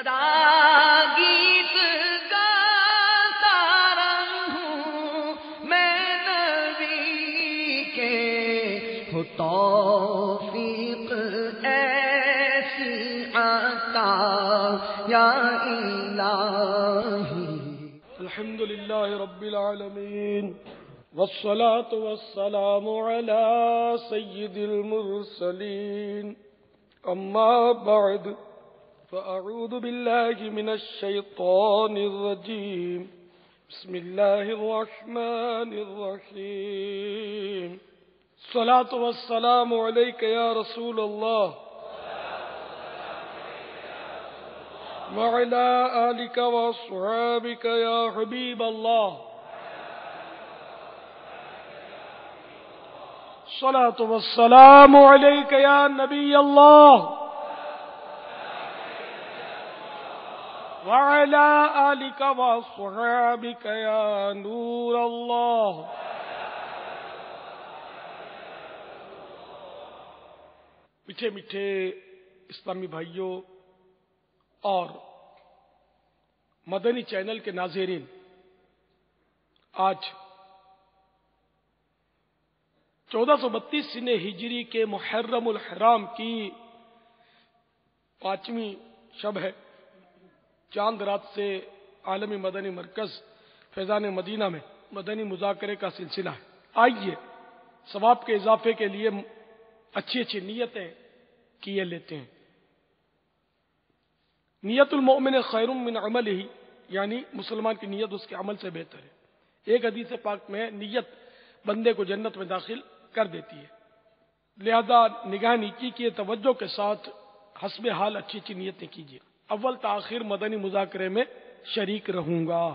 سدا گیت گاتا رہوں میں نبی کے، ہو توفیق ایسی عطا یا الہی۔ الحمد للہ رب العالمین، والصلاة والسلام على سید المرسلین، اما بعد فاعوذ باللہ من الشیطان الرجیم، بسم اللہ الرحمن الرحیم۔ الصلاة والسلام علیک یا رسول اللہ وعلى آلك وأصحابك يا حبيب الله، الصلاة والسلام عليك يا نبي الله وعلى آلك وأصحابك يا نور الله۔ میٹھے میٹھے اسلامی بھائیوں اور مدنی چینل کے ناظرین، آج 1432 سنہ ہجری کے محرم الحرام کی 5ویں شب ہے۔ چاند رات سے عالمی مدنی مرکز فیضان مدینہ میں مدنی مذاکرے کا سلسلہ ہے۔ آئیے ثواب کے اضافے کے لیے اچھی اچھی نیتیں کیے لیتے ہیں۔ نیت المؤمن خیر من عملہ، یعنی مسلمان کی نیت اس کے عمل سے بہتر ہے۔ ایک حدیث پاک میں نیت بندے کو جنت میں داخل کر دیتی ہے، لہذا نگاہ نیکی کی توجہ کے ساتھ حسب حال اچھی اچھی نیتیں کیجیے۔ اول تاخیر مدنی مذاکرے میں شریک رہوں گا۔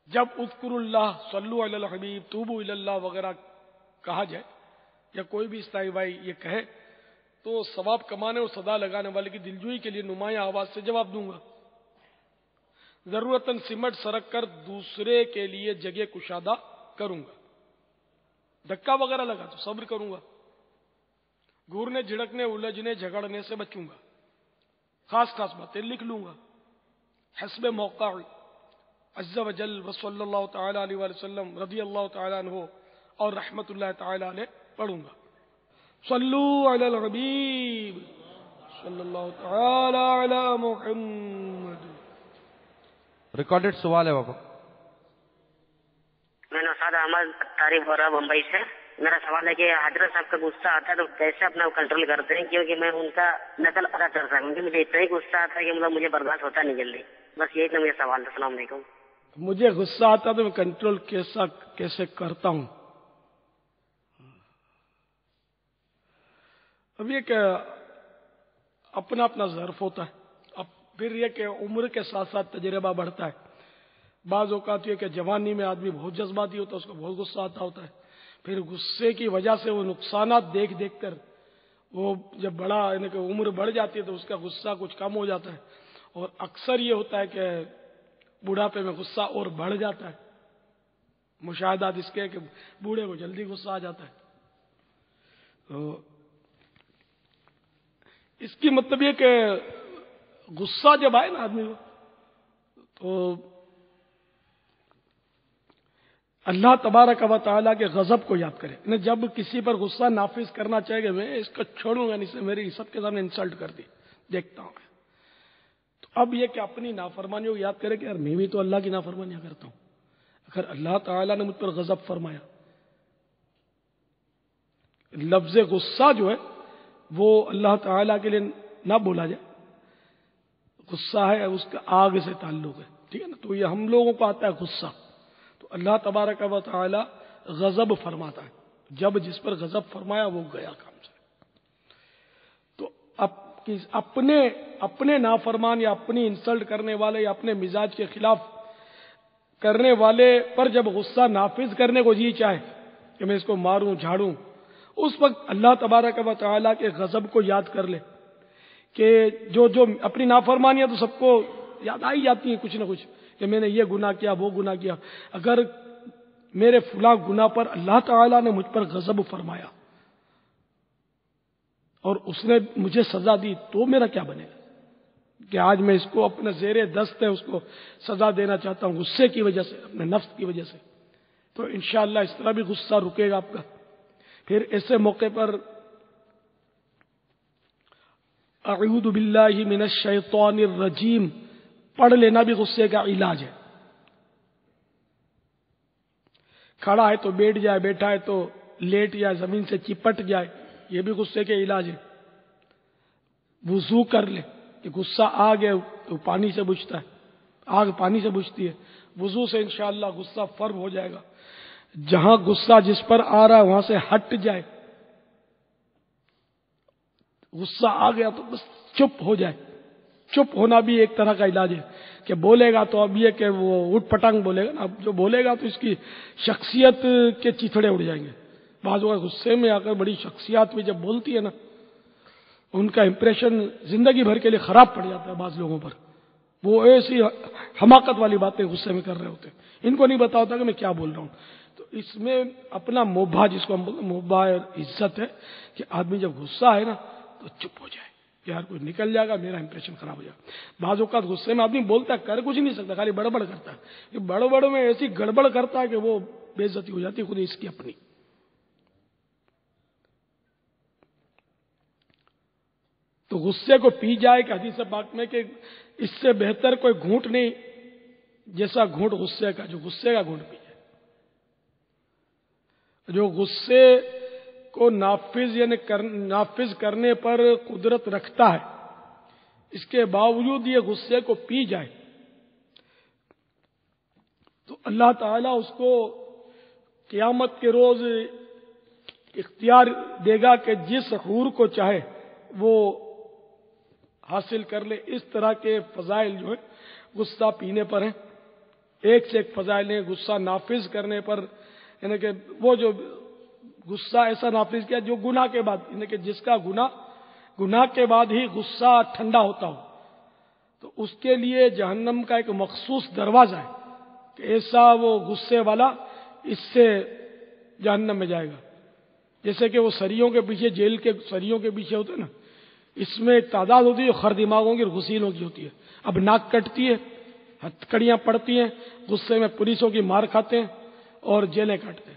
جب اذکر اللہ، صلو علی الحبیب، توبوا الی اللہ وغیرہ کہا جائے، یا کوئی بھی اسلامی بھائی یہ کہے، تو ثواب کمانے اور صدا لگانے والے کی دلجوئی کے لیے نمایاں آواز سے جواب دوں گا۔ ضرورتاً سمٹ سرک کر دوسرے کے لیے جگہ کشادہ کروں گا۔ دھکا وغیرہ لگا تو صبر کروں گا۔ گورنے جھڑکنے الجھنے جھگڑنے سے بچوں گا۔ خاص خاص باتیں لکھ لوں گا حسب موقع عز و جل، وصلی اللہ تعالی علیہ وآلہ وسلم، رضی اللہ تعالی عنہ اور رحمت اللہ تعالی علیہ پڑھوں گا۔ صلو علی الحبیب صلی اللہ تعالی علی محمد۔ ریکارڈڈ سوال ہے بابا۔ میں نوشاد احمد طارق ہو رہا بمبئی سے۔ میرا سوال ہے کہ حضرت صاحب کا غصہ آتا ہے تو کیسے اپنا کنٹرول کرتے ہیں، کیونکہ میں ان کا نقل ادا کرتا ہوں، کیونکہ مجھے اتنا ہی غصہ آتا ہے کہ مجھے برداشت ہوتا نہیں جلدی۔ بس یہی تو میرا سوال ہے۔ السلام علیکم۔ مجھے غصہ آتا تو میں کنٹرول کیسے کرتا ہوں؟ اب یہ کہ اپنا اپنا ظرف ہوتا ہے، اب پھر یہ کہ عمر کے ساتھ ساتھ تجربہ بڑھتا ہے۔ بعض اوقات یہ کہ جوانی میں آدمی بہت جذباتی ہوتا ہے، اس کو بہت غصہ آتا ہوتا ہے، پھر غصے کی وجہ سے وہ نقصانات دیکھ دیکھ کر وہ جب بڑا یعنی کہ عمر بڑھ جاتی ہے تو اس کا غصہ کچھ کم ہو جاتا ہے، اور اکثر یہ ہوتا ہے کہ بڑھاپے میں غصہ اور بڑھ جاتا ہے۔ مشاہدات اس کے کہ بوڑھے کو جلدی غصہ آ جاتا ہے۔ تو اس کی مطلب یہ کہ غصہ جب آئے نا آدمی کو تو اللہ تبارک و تعالیٰ کے غضب کو یاد کرے۔ جب کسی پر غصہ نافذ کرنا چاہے گا، میں اس کو چھوڑوں گا نہیں، سے میری سب کے سامنے انسلٹ کر دی، دیکھتا ہوں میں۔ تو اب یہ کہ اپنی نافرمانیوں کو یاد کرے کہ یار میں بھی تو اللہ کی نافرمانیاں کرتا ہوں۔ اگر اللہ تعالیٰ نے مجھ پر غضب فرمایا، لفظ غصہ جو ہے وہ اللہ تعالیٰ کے لیے نہ بولا جائے۔ غصہ ہے اس کا آگ سے تعلق ہے، ٹھیک ہے نا؟ تو یہ ہم لوگوں کو آتا ہے غصہ، تو اللہ تبارک و تعالی غضب فرماتا ہے۔ جب جس پر غضب فرمایا وہ گیا کام سے۔ تو اپنے نافرمان یا اپنی انسلٹ کرنے والے یا اپنے مزاج کے خلاف کرنے والے پر جب غصہ نافذ کرنے کو جی چاہے کہ میں اس کو ماروں جھاڑوں، اس وقت اللہ تبارک و تعالیٰ کے غضب کو یاد کر لے کہ جو اپنی نافرمانیاں تو سب کو یاد آئی جاتی ہیں کچھ نہ کچھ، کہ میں نے یہ گناہ کیا وہ گناہ کیا۔ اگر میرے فلاں گناہ پر اللہ تعالیٰ نے مجھ پر غضب فرمایا اور اس نے مجھے سزا دی تو میرا کیا بنے گا کہ آج میں اس کو اپنے زیر دست ہے اس کو سزا دینا چاہتا ہوں غصے کی وجہ سے، اپنے نفس کی وجہ سے، تو انشاءاللہ اس طرح بھی غصہ رکے گا آپ کا۔ پھر ایسے موقع پر اعوذ باللہ من الشیطان الرجیم پڑھ لینا بھی غصے کا علاج ہے۔ کھڑا ہے تو بیٹھ جائے، بیٹھا ہے تو لیٹ جائے، زمین سے چپٹ جائے، یہ بھی غصے کے علاج ہے۔ وضو کر لے کہ غصہ آ گیا تو پانی سے بجھتا ہے، آگ پانی سے بجھتی ہے، وضو سے انشاءاللہ غصہ فرب ہو جائے گا۔ جہاں غصہ جس پر آ رہا ہے وہاں سے ہٹ جائے، غصہ آ گیا تو بس چپ ہو جائے۔ چپ ہونا بھی ایک طرح کا علاج ہے کہ بولے گا تو اب یہ کہ وہ اٹھ پٹانگ بولے گا نا، اب جو بولے گا تو اس کی شخصیت کے چیتھڑے اڑ جائیں گے۔ بعض اوقات غصے میں آ کر بڑی شخصیات بھی جب بولتی ہے نا، ان کا امپریشن زندگی بھر کے لیے خراب پڑ جاتا ہے بعض لوگوں پر۔ وہ ایسی حماقت والی باتیں غصے میں کر رہے ہوتے ہیں، ان کو نہیں پتا ہوتا کہ میں کیا بول رہا ہوں۔ تو اس میں اپنا موبھا، جس کو ہم بولتے ہیں موبھا اور عزت ہے، کہ آدمی جب غصہ ہے نا تو چپ ہو جائے، یار کوئی نکل جائے گا میرا امپریشن خراب ہو جائے گا۔ بعض اوقات غصے میں آدمی بولتا ہے، کر کچھ نہیں سکتا، خالی بڑبڑ کرتا ہے۔ یہ بڑبڑ میں ایسی گڑبڑ کرتا ہے کہ وہ بے عزتی ہو جاتی ہے خود اس کی اپنی۔ تو غصے کو پی جائے کہ حدیث پاک میں کہ اس سے بہتر کوئی گھونٹ نہیں جیسا گھونٹ غصے کا، جو غصے کا گھونٹ پی جائے۔ جو غصے کو نافذ کرنے پر قدرت رکھتا ہے، اس کے باوجود یہ غصے کو پی جائے تو اللہ تعالیٰ اس کو قیامت کے روز اختیار دے گا کہ جس حور کو چاہے وہ حاصل کر لے۔ اس طرح کے فضائل جو ہے غصہ پینے پر ہیں، ایک سے ایک فضائل ہیں۔ غصہ نافذ کرنے پر، یعنی کہ وہ جو غصہ ایسا نافذ کیا جو گناہ کے بعد، یعنی کہ جس کا گناہ کے بعد ہی غصہ ٹھنڈا ہوتا ہو، تو اس کے لیے جہنم کا ایک مخصوص دروازہ ہے کہ ایسا وہ غصے والا اس سے جہنم میں جائے گا۔ جیسے کہ وہ سریوں کے پیچھے، جیل کے سریوں کے پیچھے ہوتے ہیں نا، اس میں ایک تعداد ہوتی ہے خر دماغوں کی اور غسیلوں کی ہوتی ہے۔ اب ناک کٹتی ہے، ہتھکڑیاں پڑتی ہیں، غصے میں پولیسوں کی مار کھاتے ہیں اور جیلیں کاٹتے ہیں۔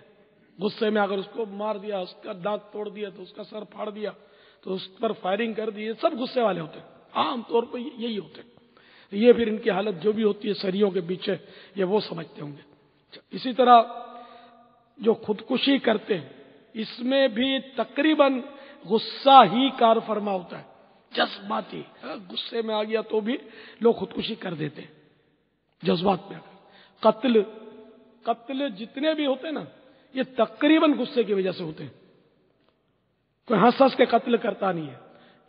غصے میں اگر اس کو مار دیا، اس کا دانت توڑ دیا، تو اس کا سر پھاڑ دیا، تو اس پر فائرنگ کر دی، سب غصے والے ہوتے ہیں، عام طور پر یہی ہوتے ہیں۔ یہ پھر ان کی حالت جو بھی ہوتی ہے سریوں کے پیچھے، یہ وہ سمجھتے ہوں گے۔ اسی طرح جو خودکشی کرتے ہیں، اس میں بھی تقریباً غصہ ہی کار فرما ہوتا ہے، جذباتی۔ غصے میں آ گیا تو بھی لوگ خودکشی کر دیتے ہیں جذبات میں آ کر۔ قتل جتنے بھی ہوتے ہیں نا، یہ تقریباً غصے کی وجہ سے ہوتے ہیں۔ کوئی ہنس ہنس کے قتل کرتا نہیں ہے۔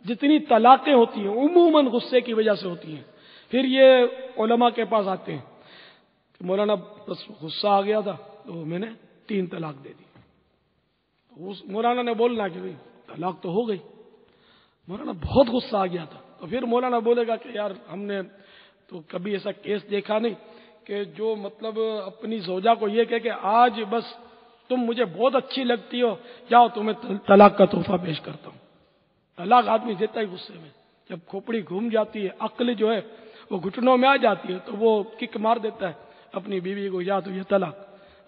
جتنی طلاقیں ہوتی ہیں عموماً غصے کی وجہ سے ہوتی ہیں۔ پھر یہ علماء کے پاس آتے ہیں کہ مولانا بس غصہ آ گیا تھا تو میں نے 3 طلاق دے دی۔ مولانا نے بولنا کہ بھئی طلاق تو ہو گئی، مولانا بہت غصہ آ گیا تھا، تو پھر مولانا بولے گا کہ یار ہم نے تو کبھی ایسا کیس دیکھا نہیں کہ جو مطلب اپنی زوجہ کو یہ کہے کہ آج بس تم مجھے بہت اچھی لگتی ہو، جاؤ تمہیں طلاق کا تحفہ پیش کرتا ہوں۔ طلاق آدمی دیتا ہی غصے میں، جب کھوپڑی گھوم جاتی ہے، عقل جو ہے وہ گھٹنوں میں آ جاتی ہے، تو وہ کک مار دیتا ہے اپنی بیوی کو، یا تو یہ طلاق،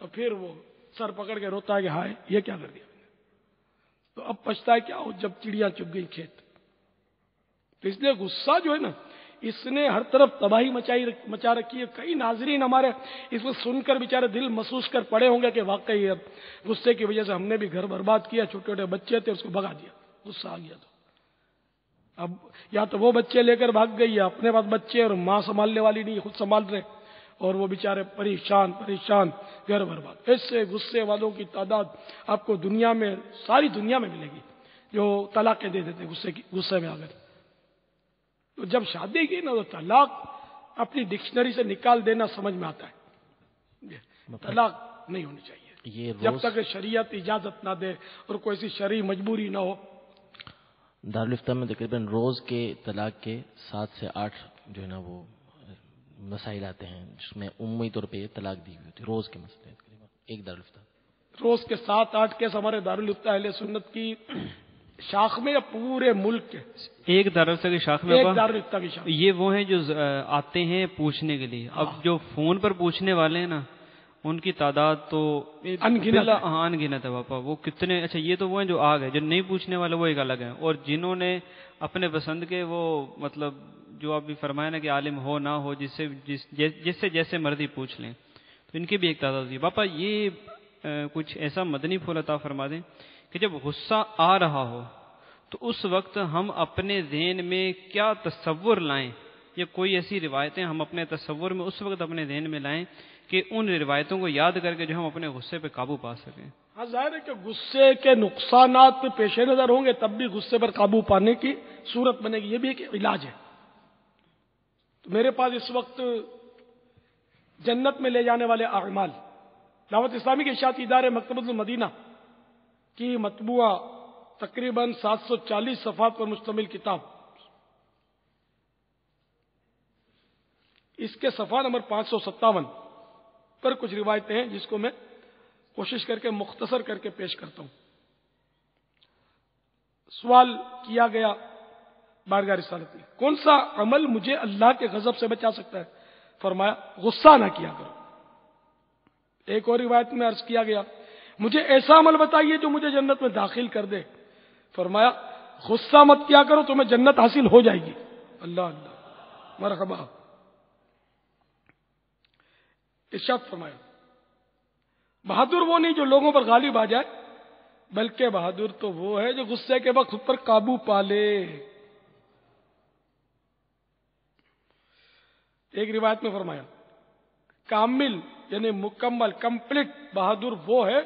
اور پھر وہ سر پکڑ کے روتا ہے کہ ہائے یہ کیا کر دیا۔ تو اب پچھتا ہے کیا ہو جب چڑیاں چگ گئی کھیت۔ تو اس لیے غصہ جو ہے نا، اس نے ہر طرف تباہی مچا رکھی ہے۔ کئی ناظرین ہمارے اس کو سن کر بیچارے دل محسوس کر پڑے ہوں گے کہ واقعی غصے کی وجہ سے ہم نے بھی گھر برباد کیا، چھوٹے چھوٹے بچے تھے اس کو بھگا دیا، غصہ آ گیا تو اب یا تو وہ بچے لے کر بھاگ گئی، یا اپنے پاس بچے اور ماں سنبھالنے والی نہیں، خود سنبھال رہے، اور وہ بیچارے پریشان گھر برباد۔ ایسے غصے والوں کی تعداد آپ کو دنیا میں، ساری دنیا میں ملے گی، جو طلاقیں دے دیتے غصے میں آ کر۔ تو جب شادی کی نا تو طلاق اپنی ڈکشنری سے نکال دینا سمجھ میں آتا ہے، طلاق نہیں ہونی چاہیے جب تک شریعت اجازت نہ دے اور کوئی ایسی شرعی مجبوری نہ ہو۔ دارالفتہ میں تقریباً روز کے طلاق کے 7 سے 8 جو ہے نا وہ مسائل آتے ہیں، جس میں عمومی طور پہ طلاق دی ہوئی ہوتی ہے، روز کے مسئلے تقریباً ایک دارالفتہ۔ روز کے 7-8 کیس ہمارے دارالفتہ اہل سنت کی شاخ میں یا پورے ملک کے؟ ایک دارالفتا کی شاخ میں ایک ابا، دارالفتا کی شاخ. یہ وہ ہیں جو آتے ہیں پوچھنے کے لیے. اب جو فون پر پوچھنے والے ہیں نا، ان کی تعداد تو انگنت ہے. ہاں انگنت ہے باپا. وہ کتنے، اچھا یہ تو وہ ہیں جو آ گئے، جو نہیں پوچھنے والے وہ ایک الگ ہیں. اور جنہوں نے اپنے پسند کے، وہ مطلب جو آپ بھی فرمایا نا کہ عالم ہو نہ ہو، جس سے جیسے مرضی پوچھ لیں، تو ان کی بھی ایک تعداد ہوتی ہے. باپا یہ کچھ ایسا مدنی پھول عطا فرما دیں کہ جب غصہ آ رہا ہو تو اس وقت ہم اپنے ذہن میں کیا تصور لائیں، یا کوئی ایسی روایتیں ہم اپنے تصور میں اس وقت اپنے ذہن میں لائیں کہ ان روایتوں کو یاد کر کے جو ہم اپنے غصے پہ قابو پا سکیں. ہاں ظاہر ہے کہ غصے کے نقصانات پیش نظر ہوں گے، تب بھی غصے پر قابو پانے کی صورت بنے گی. یہ بھی ایک علاج ہے. تو میرے پاس اس وقت جنت میں لے جانے والے اعمال، دعوت اسلامی کے اشاعتی ادارے مکتبۃ المدینہ کی مطبوعہ تقریباً 740 صفحات پر مشتمل کتاب، اس کے صفحہ نمبر 557 پر کچھ روایتیں ہیں جس کو میں کوشش کر کے مختصر کر کے پیش کرتا ہوں. سوال کیا گیا بارگاہ رسالت میں، کون سا عمل مجھے اللہ کے غضب سے بچا سکتا ہے؟ فرمایا غصہ نہ کیا کرو. ایک اور روایت میں عرض کیا گیا، مجھے ایسا عمل بتائیے جو مجھے جنت میں داخل کر دے. فرمایا غصہ مت کیا کرو، تمہیں جنت حاصل ہو جائے گی. اللہ اللہ مرحبا. ارشاد فرمایا بہادر وہ نہیں جو لوگوں پر غالب آ جائے، بلکہ بہادر تو وہ ہے جو غصے کے وقت خود پر قابو پا لے. ایک روایت میں فرمایا کامل یعنی مکمل، کمپلیٹ بہادر وہ ہے،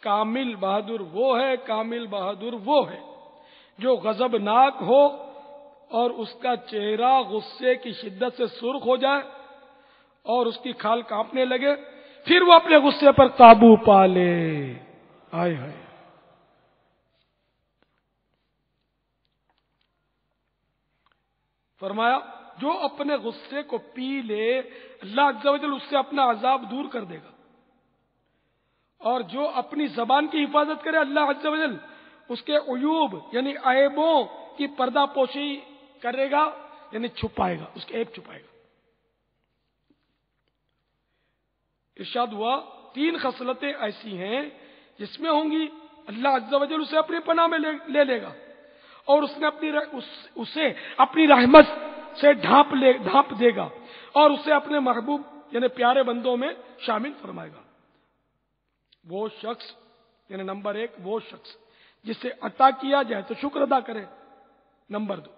کامل بہادر وہ ہے، کامل بہادر وہ ہے جو غضب ناک ہو اور اس کا چہرہ غصے کی شدت سے سرخ ہو جائے اور اس کی کھال کانپنے لگے، پھر وہ اپنے غصے پر قابو پا لے. ہائے ہائے. فرمایا جو اپنے غصے کو پی لے، اللہ عز و جل اس سے اپنا عذاب دور کر دے گا. اور جو اپنی زبان کی حفاظت کرے، اللہ عز و جل اس کے عیوب یعنی عیبوں کی پردہ پوشی کرے گا، یعنی چھپائے گا، اس کے عیب چھپائے گا. ارشاد ہوا 3 خصلتیں ایسی ہیں جس میں ہوں گی اللہ عز و جل اسے اپنی پناہ میں لے لے گا، اور اس نے اسے اپنی رحمت سے ڈھانپ دے گا، اور اسے اپنے محبوب یعنی پیارے بندوں میں شامل فرمائے گا. وہ شخص یعنی نمبر 1 وہ شخص جسے عطا کیا جائے تو شکر ادا کرے. نمبر 2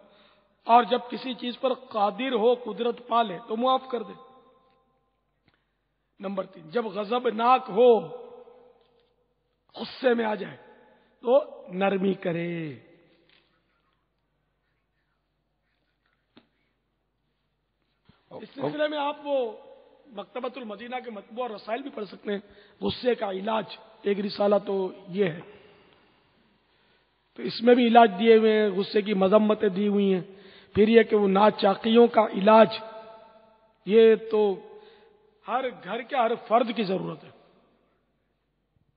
اور جب کسی چیز پر قادر ہو، قدرت پالے تو معاف کر دے. نمبر 3 جب غضب ناک ہو، غصے میں آ جائے تو نرمی کرے. اس سلسلے میں آپ وہ مکتبۃ المدینہ کے مطبوع اور رسائل بھی پڑھ سکتے ہیں. غصے کا علاج ایک رسالہ تو یہ ہے، تو اس میں بھی علاج دیے ہوئے ہیں، غصے کی مذمتیں دی ہوئی ہیں. پھر یہ کہ وہ ناچاقیوں کا علاج، یہ تو ہر گھر کے ہر فرد کی ضرورت ہے.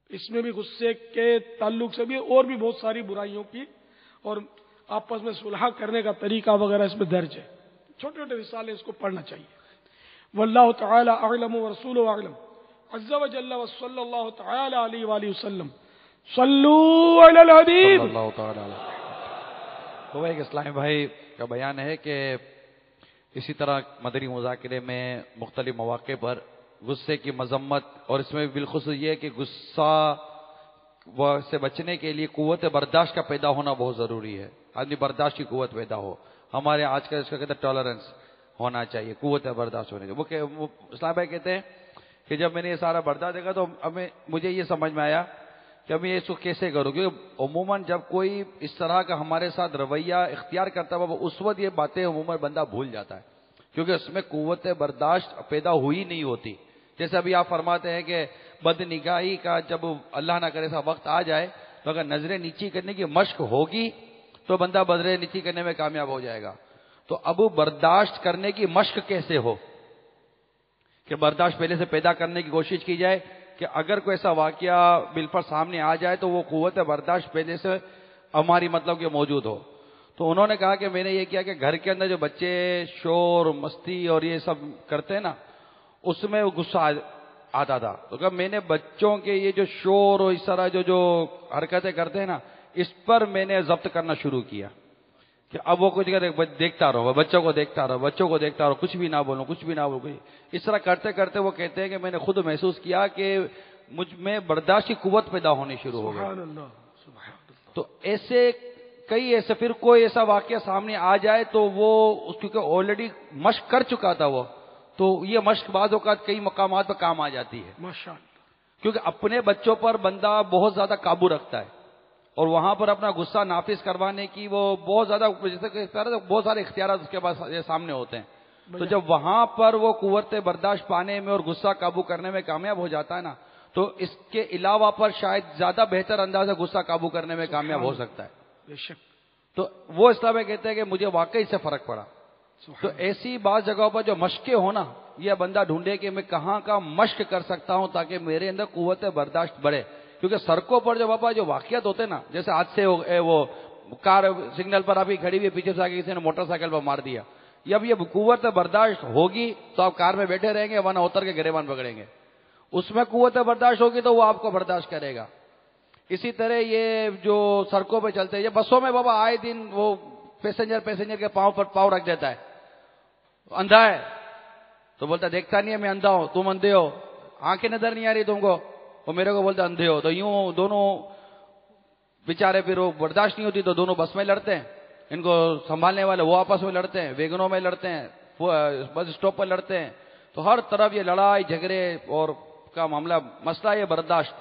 اس میں بھی غصے کے تعلق سے بھی اور بھی بہت ساری برائیوں کی اور آپس میں صلح کرنے کا طریقہ وغیرہ اس میں درج ہے. چھوٹے چھوٹے رسالے اس کو پڑھنا چاہیے. واللہ تعالی اعلم ورسولہ اعلم عز وجل وصلی اللہ تعالی علیہ وآلہ وسلم. صلو علی الحبیب. اللہ تعالی علیہ. تو ایک اسلامی بھائی کا بیان ہے کہ اسی طرح مدنی مذاکرے میں مختلف مواقع پر غصے کی مذمت، اور اس میں بالخصوص یہ کہ غصہ سے بچنے کے لیے قوت برداشت کا پیدا ہونا بہت ضروری ہے. آدمی برداشت کی قوت پیدا ہو. ہمارے آج کل اس کا کہتے ہیں ٹالرنس ہونا چاہیے، قوت برداشت ہونے کی. وہ اسلام بھائی کہتے ہیں کہ جب میں نے یہ سارا برداشت دیکھا تو مجھے یہ سمجھ میں آیا کہ میں اس کو کیسے کروں، کیونکہ عموماً جب کوئی اس طرح کا ہمارے ساتھ رویہ اختیار کرتا ہے وہ اس وقت یہ باتیں عموماً بندہ بھول جاتا ہے، کیونکہ اس میں قوت برداشت پیدا ہوئی نہیں ہوتی. جیسے ابھی آپ فرماتے ہیں کہ بد نگاہی کا جب اللہ نہ کرے ایسا وقت آ جائے تو اگر نظریں نیچی کرنے کی مشق ہوگی تو بندہ نظریں نیچی کرنے میں کامیاب ہو جائے گا. تو اب برداشت کرنے کی مشق کیسے ہو کہ برداشت پہلے سے پیدا کرنے کی کوشش کی جائے کہ اگر کوئی ایسا واقعہ بالفرض سامنے آ جائے تو وہ قوت برداشت پہلے سے ہماری مطلب کہ موجود ہو. تو انہوں نے کہا کہ میں نے یہ کیا کہ گھر کے اندر جو بچے شور مستی اور یہ سب کرتے ہیں نا اس میں وہ غصہ آتا تھا. تو کہ میں نے بچوں کے یہ جو شور اور اس طرح جو حرکتیں کرتے ہیں نا اس پر میں نے ضبط کرنا شروع کیا کہ اب وہ کچھ دیکھتا رہو, بچوں کو دیکھتا رہو, کچھ بھی نہ بولو. اس طرح کرتے کرتے وہ کہتے ہیں کہ میں نے خود محسوس کیا کہ مجھ میں برداشت کی قوت پیدا ہونی شروع ہو گئی. تو ایسے کئی ایسے پھر کوئی ایسا واقعہ سامنے آ جائے تو وہ کیونکہ آلریڈی مشق کر چکا تھا وہ, تو یہ مشق بعض اوقات کئی مقامات پر کام آ جاتی ہے. ماشاءاللہ. کیونکہ اپنے بچوں پر بندہ بہت زیادہ قابو رکھتا ہے اور وہاں پر اپنا غصہ نافذ کروانے کی وہ بہت زیادہ بہت سارے اختیارات اس کے پاس سامنے ہوتے ہیں. تو جب وہاں پر وہ قوت برداشت پانے میں اور غصہ قابو کرنے میں کامیاب ہو جاتا ہے نا تو اس کے علاوہ پر شاید زیادہ بہتر انداز سے غصہ قابو کرنے میں کامیاب ہو سکتا ہے. بے شک. تو وہ اس طرح کہتے ہیں کہ مجھے واقعی سے فرق پڑا. تو ایسی بعض جگہوں پر جو مشقیں ہونا یہ بندہ ڈھونڈے کہ میں کہاں کا مشق کر سکتا ہوں تاکہ میرے اندر قوت برداشت بڑھے. کیونکہ سڑکوں پر جو بابا جو واقعات ہوتے ہیں نا جیسے حادثے وہ کار سگنل پر ابھی کھڑی ہوئی پیچھے سے آگے کسی نے موٹر سائیکل پر مار دیا, اب یہ قوت برداشت ہوگی تو آپ کار میں بیٹھے رہیں گے ورنہ اتر کے گریبان پکڑیں گے. اس میں قوت برداشت ہوگی تو وہ آپ کو برداشت کرے گا. اسی طرح یہ جو سڑکوں پہ چلتے ہیں یہ بسوں میں بابا آئے دن وہ پیسنجر کے پاؤں پر پاؤں رکھ دیتا ہے. اندھا ہے تو بولتا دیکھتا نہیں ہے میں اندھا ہوں, تم اندھے ہو, آنکھیں نظر نہیں آ رہی تم کو, وہ میرے کو بولتا اندھے ہو. تو یوں دونوں بیچارے پھر وہ برداشت نہیں ہوتی تو دونوں بس میں لڑتے ہیں, ان کو سنبھالنے والے وہ آپس میں لڑتے ہیں, ویگنوں میں لڑتے ہیں, بس اسٹاپ پر لڑتے ہیں. تو ہر طرف یہ لڑائی جھگڑے اور کا معاملہ مسئلہ یہ برداشت.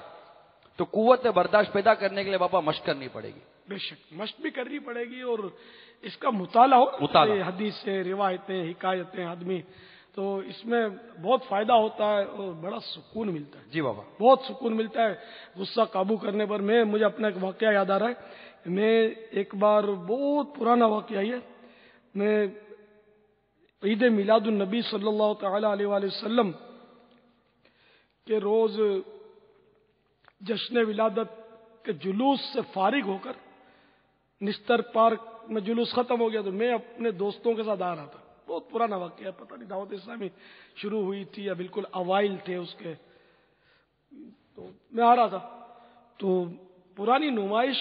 تو قوت برداشت پیدا کرنے کے لیے بابا مشق کرنی پڑے گی. بے شک مشق بھی کرنی پڑے گی اور اس کا مطالعہ ہو, حدیث سے روایتیں حکایتیں آدمی, تو اس میں بہت فائدہ ہوتا ہے اور بڑا سکون ملتا ہے. جی بابا بہت سکون ملتا ہے غصہ قابو کرنے پر. مجھے اپنا ایک واقعہ یاد آ رہا ہے. میں ایک بار بہت پرانا واقعہ ہے, میں عید میلاد النبی صلی اللہ تعالی علیہ وآلہ وسلم کے روز جشن ولادت کے جلوس سے فارغ ہو کر نستر پارک میں جلوس ختم ہو گیا تو میں اپنے دوستوں کے ساتھ آ رہا تھا. بہت پرانا واقعہ ہے, پتہ نہیں دعوت اسلامی شروع ہوئی تھی یا بالکل اوائل تھے اس کے. تو میں آ رہا تھا تو پرانی نمائش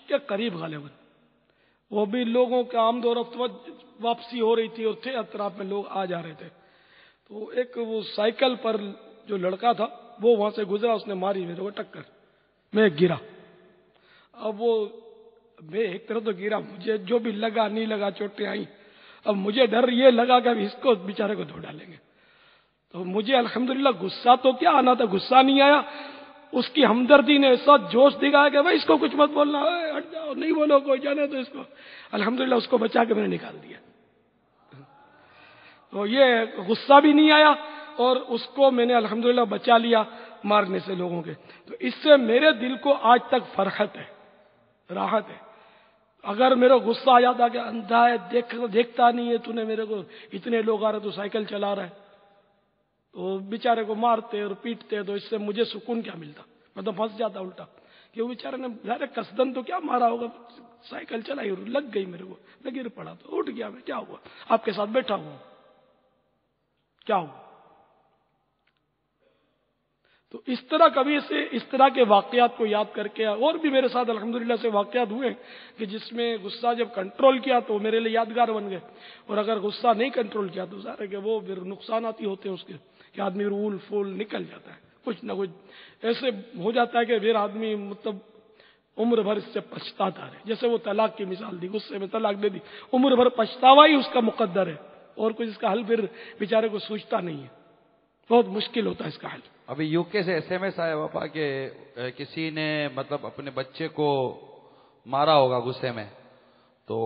کے قریب غالباً وہ بھی لوگوں کے آمد و رفت واپسی ہو رہی تھی اور تھے اطراف میں لوگ آ جا رہے تھے. تو ایک وہ سائیکل پر جو لڑکا تھا وہ وہاں سے گزرا, اس نے ماری میرے کو ٹکر, میں گرا. اب وہ میں ایک طرح تو گرا, مجھے جو بھی لگا نہیں لگا چوٹیں آئیں. اب مجھے ڈر یہ لگا کہ اب اس کو بیچارے کو دھو ڈالیں گے. تو مجھے الحمدللہ غصہ تو کیا آنا تھا, غصہ نہیں آیا. اس کی ہمدردی نے ایسا جوش دکھایا کہ بھائی اس کو کچھ مت بولنا, ہٹ جاؤ, نہیں بولو, کوئی جانے تو اس کو. الحمدللہ اس کو بچا کے میں نے نکال دیا. تو یہ غصہ بھی نہیں آیا اور اس کو میں نے الحمدللہ بچا لیا مارنے سے لوگوں کے. تو اس سے میرے دل کو آج تک فرحت ہے, راحت ہے. اگر میرا غصہ آ جاتا کہ اندھا ہے, دیکھتا نہیں ہے تو نے میرے کو, اتنے لوگ آ رہے تو سائیکل چلا رہا ہے, تو بیچارے کو مارتے اور پیٹتے, تو اس سے مجھے سکون کیا ملتا, میں تو پھنس جاتا الٹا. کہ وہ بیچارے نے ظاہر قصدن تو کیا مارا ہوگا, سائیکل چلائی اور لگ گئی میرے کو, میں گر پڑا تو اٹھ گیا. میں کیا ہوا, آپ کے ساتھ بیٹھا ہوں, کیا ہوا. تو اس طرح کبھی سے اس طرح کے واقعات کو یاد کر کے, اور بھی میرے ساتھ الحمدللہ سے واقعات ہوئے کہ جس میں غصہ جب کنٹرول کیا تو میرے لیے یادگار بن گئے, اور اگر غصہ نہیں کنٹرول کیا تو ظاہر ہے کہ وہ پھر نقصانات ہی ہوتے ہیں اس کے, کہ آدمی رول فول نکل جاتا ہے, کچھ نہ کچھ ایسے ہو جاتا ہے کہ پھر آدمی مطلب عمر بھر اس سے پچھتاتا رہے. جیسے وہ طلاق کی مثال دی, غصے میں طلاق دے دی, عمر بھر پچھتاوا ہی اس کا مقدر ہے, اور کچھ اس کا حل پھر بیچارے کو سوچتا نہیں ہے. بہت مشکل ہوتا ہے اس کا حل. ابھی یو کے سے ایس ایم ایس آیا پاپا کہ کسی نے مطلب اپنے بچے کو مارا ہوگا غصے میں, تو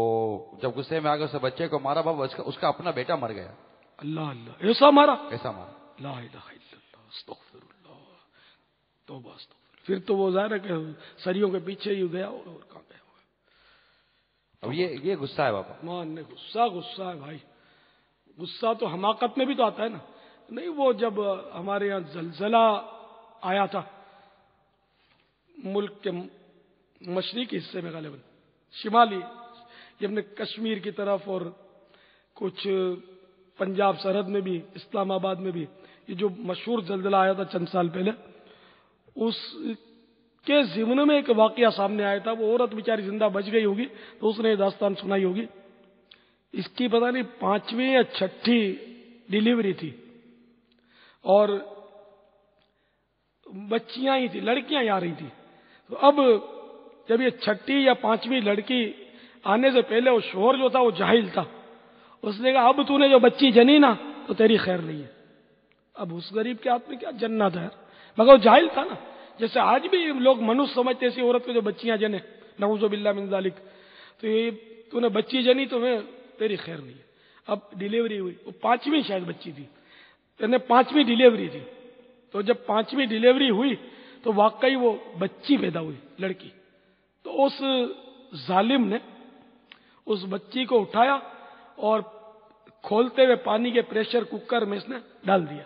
جب غصے میں آگے اسے بچے کو مارا بابا, اس کا اپنا بیٹا مر گیا. اللہ اللہ, ایسا مارا, ایسا مارا. لا الہ الا اللہ, استغفر اللہ, توبہ استغفر. پھر تو وہ ظاہر ہے کہ سریوں کے پیچھے ہی گیا ہوگا, اور کہاں گیا ہوگا. اب یہ غصہ ہے بابا, مان نے غصہ ہے بھائی. غصہ تو حماقت میں بھی تو آتا ہے نا. نہیں, وہ جب ہمارے یہاں زلزلہ آیا تھا ملک کے مشرقی حصے میں غالباً, شمالی یہ اپنے کشمیر کی طرف اور کچھ پنجاب سرحد میں بھی، اسلام آباد میں بھی، یہ جو مشہور زلزلہ آیا تھا چند سال پہلے، اس کے ضمن میں ایک واقعہ سامنے آیا تھا. وہ عورت بیچاری زندہ بچ گئی ہوگی تو اس نے یہ داستان سنائی ہوگی. اس کی پتہ نہیں 5ویں یا 6ٹھی ڈیلیوری تھی اور بچیاں ہی تھی، لڑکیاں ہی آ رہی تھی. تو اب جب یہ 6ٹھی یا 5ویں لڑکی آنے سے پہلے وہ شوہر جو تھا وہ جاہل تھا. اس نے کہا اب تو نے جو بچی جنی نا تو تیری خیر نہیں ہے. اب اس غریب کے ہاتھ میں کیا جنت ہے، مگر وہ جاہل تھا نا. جیسے آج بھی لوگ منوس سمجھتے ایسی عورت کو جو بچیاں جنے، نعوذ باللہ من ذالک، تو یہ تو نے بچی جنی تو میں تیری خیر نہیں ہے. اب ڈیلیوری ہوئی، وہ 5ویں شاید بچی تھی، یعنی 5ویں ڈیلیوری تھی. تو جب 5ویں ڈیلیوری ہوئی تو واقعی وہ بچی پیدا ہوئی، لڑکی. تو اس ظالم نے اس بچی کو اٹھایا اور کھولتے ہوئے پانی کے پریشر کوکر میں اس نے ڈال دیا.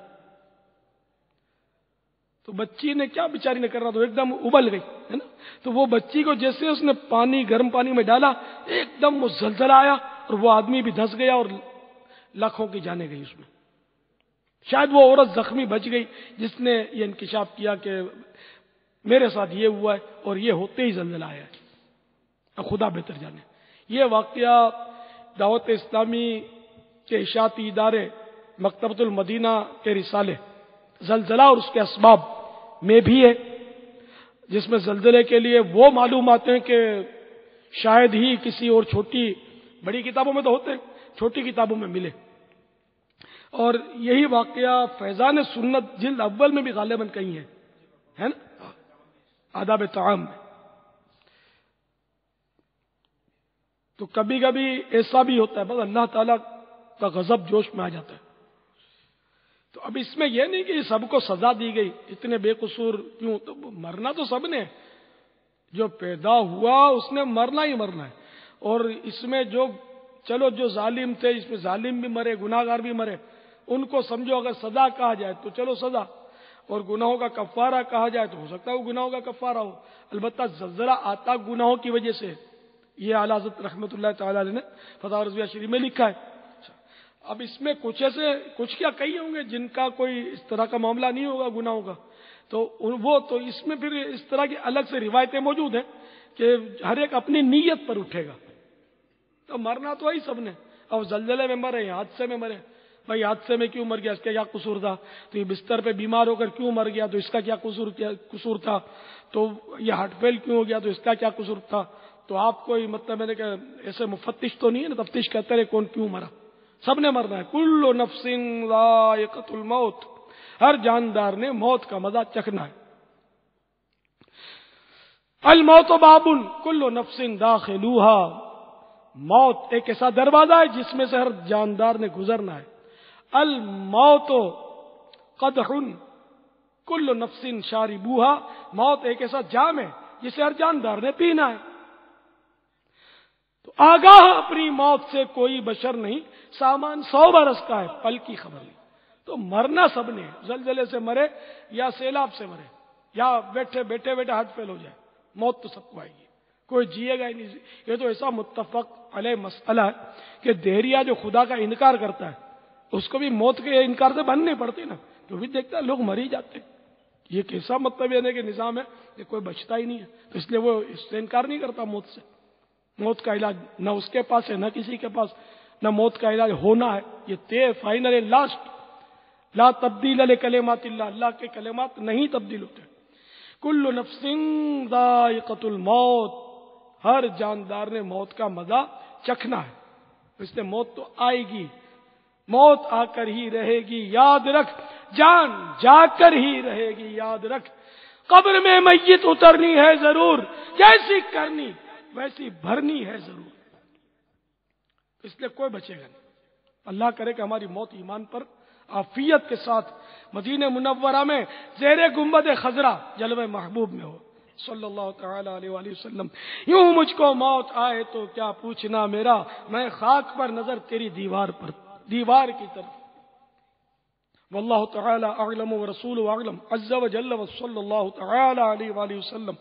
تو بچی نے کیا بیچاری نے کرنا، تو ایک دم ابل گئی ہے نا. تو وہ بچی کو جیسے اس نے گرم پانی میں ڈالا، ایک دم وہ زلزلہ آیا اور وہ آدمی بھی دھس گیا اور لاکھوں کی جانیں گئی اس میں. شاید وہ عورت زخمی بچ گئی جس نے یہ انکشاف کیا کہ میرے ساتھ یہ ہوا ہے اور یہ ہوتے ہی زلزلہ آیا ہے. خدا بہتر جانے. یہ واقعہ دعوت اسلامی کے اشاعتی ادارے مکتبۃ المدینہ کے رسالے زلزلہ اور اس کے اسباب میں بھی ہے، جس میں زلزلے کے لیے وہ معلومات ہیں کہ شاید ہی کسی اور چھوٹی بڑی کتابوں میں تو ہوتے ہیں، چھوٹی کتابوں میں ملے. اور یہی واقعہ فیضان سنت جلد اول میں بھی غالباً کہیں ہے نا، آداب طعام میں. تو کبھی کبھی ایسا بھی ہوتا ہے بس اللہ تعالیٰ کا غضب جوش میں آ جاتا ہے. تو اب اس میں یہ نہیں کہ سب کو سزا دی گئی، اتنے بے قصور کیوں، تو مرنا تو سب نے، جو پیدا ہوا اس نے مرنا ہی مرنا ہے. اور اس میں جو جو ظالم تھے، اس میں ظالم بھی مرے، گناہگار بھی مرے، ان کو سمجھو اگر سزا کہا جائے تو چلو سزا، اور گناہوں کا کفارہ کہا جائے تو ہو سکتا ہے وہ گناہوں کا کفارہ ہو. البتہ زلزلہ آتا گناہوں کی وجہ سے، یہ اعلیٰ حضرت رحمۃ اللہ تعالی علیہ نے فتح رضویہ شریف میں لکھا ہے. اب اس میں کچھ کیا کئی ہوں گے جن کا کوئی اس طرح کا معاملہ نہیں ہوگا گناہوں کا، تو اس میں پھر اس طرح کی الگ سے روایتیں موجود ہیں کہ ہر ایک اپنی نیت پر اٹھے گا. تو مرنا تو وہی سب نے. اب زلزلے میں مرے، حادثے میں مرے، بھائی حادثے میں کیوں مر گیا، اس کا کیا قصور تھا، تو یہ بستر پہ بیمار ہو کر کیوں مر گیا تو اس کا کیا قصور تھا، تو یہ ہارٹ فیل کیوں ہو گیا تو اس کا کیا قصور تھا. تو آپ کوئی مطلب میں نے کہ ایسے مفتش تو نہیں ہے نا، تفتیش کرتے رہے کون کیوں مرا. سب نے مرنا ہے. کل نفس ذائقۃ الموت، ہر جاندار نے موت کا مزہ چکھنا ہے. الموت باب کل نفس داخلوہا، موت ایک ایسا دروازہ ہے جس میں سے ہر جاندار نے گزرنا ہے. الموت قدح کل نفس شاربوہا، موت ایک ایسا جام ہے جسے ہر جاندار نے پینا ہے. تو آگاہ اپنی موت سے کوئی بشر نہیں، سامان 100 برس کا ہے، پل کی خبر نہیں. تو مرنا سب نے، زلزلے سے مرے یا سیلاب سے مرے یا بیٹھے ہارٹ فیل ہو جائے، موت تو سب کو آئے گی، کوئی جیے گا ہی نہیں. یہ تو ایسا متفق علیہ مسئلہ ہے کہ دہریہ جو خدا کا انکار کرتا ہے اس کو بھی موت کے انکار سے بننی پڑتی نا، جو بھی دیکھتا ہے لوگ مر ہی جاتے ہیں. یہ کیسا مطلب یہ کہ نظام ہے کہ کوئی بچتا ہی نہیں ہے، تو اس لیے وہ اس سے انکار نہیں کرتا موت سے. موت کا علاج نہ اس کے پاس ہے نہ کسی کے پاس، نہ موت کا علاج ہونا ہے. یہ طے فائنل لاسٹ، لا تبدیل لکلمات اللہ، اللہ کے کلمات نہیں تبدیل ہوتے. کل نفس ذائقۃ الموت، ہر جاندار نے موت کا مزہ چکھنا ہے. اس لیے موت تو آئے گی، موت آ کر ہی رہے گی، یاد رکھ. جان جا کر ہی رہے گی، یاد رکھ. قبر میں میت اترنی ہے ضرور، جیسی کرنی ویسی بھرنی ہے ضرور. اس لیے کوئی بچے گا نہیں. اللہ کرے کہ ہماری موت ایمان پر عافیت کے ساتھ مدینہ منورہ میں زیر گنبد خضرا جلوہ محبوب میں ہو صلی اللہ تعالی علیہ وآلہ وسلم. یوں مجھ کو موت آئے تو کیا پوچھنا میرا، میں خاک پر نظر تیری دیوار کی طرف. واللہ تعالی اعلم ورسولہ اعلم عز وجل وصلی اللہ تعالی علیہ وآلہ وسلم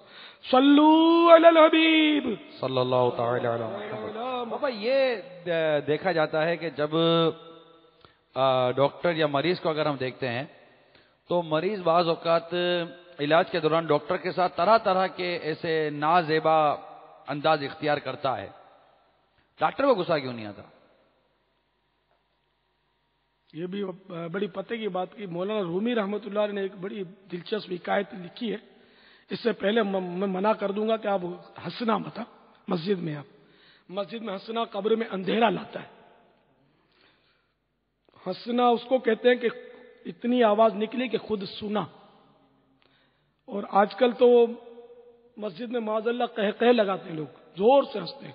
صلو علی الحبیب صلی اللہ تعالی علیہ وسلم. بابا یہ دیکھا جاتا ہے کہ جب ڈاکٹر یا مریض کو اگر ہم دیکھتے ہیں تو مریض بعض اوقات علاج کے دوران ڈاکٹر کے ساتھ طرح طرح کے ایسے نازیبا انداز اختیار کرتا ہے. ڈاکٹر کو غصہ کیوں نہیں آتا؟ یہ بھی بڑی پتے کی بات کی. مولانا رومی رحمۃ اللہ نے ایک بڑی دلچسپ حکایت لکھی ہے. اس سے پہلے میں منع کر دوں گا کہ آپ ہنسنا مت مسجد میں. آپ مسجد میں ہنسنا قبر میں اندھیرا لاتا ہے. ہنسنا اس کو کہتے ہیں کہ اتنی آواز نکلی کہ خود سنا. اور آج کل تو مسجد میں معاذ اللہ قہقہ لگاتے ہیں، لوگ زور سے ہنستے ہیں.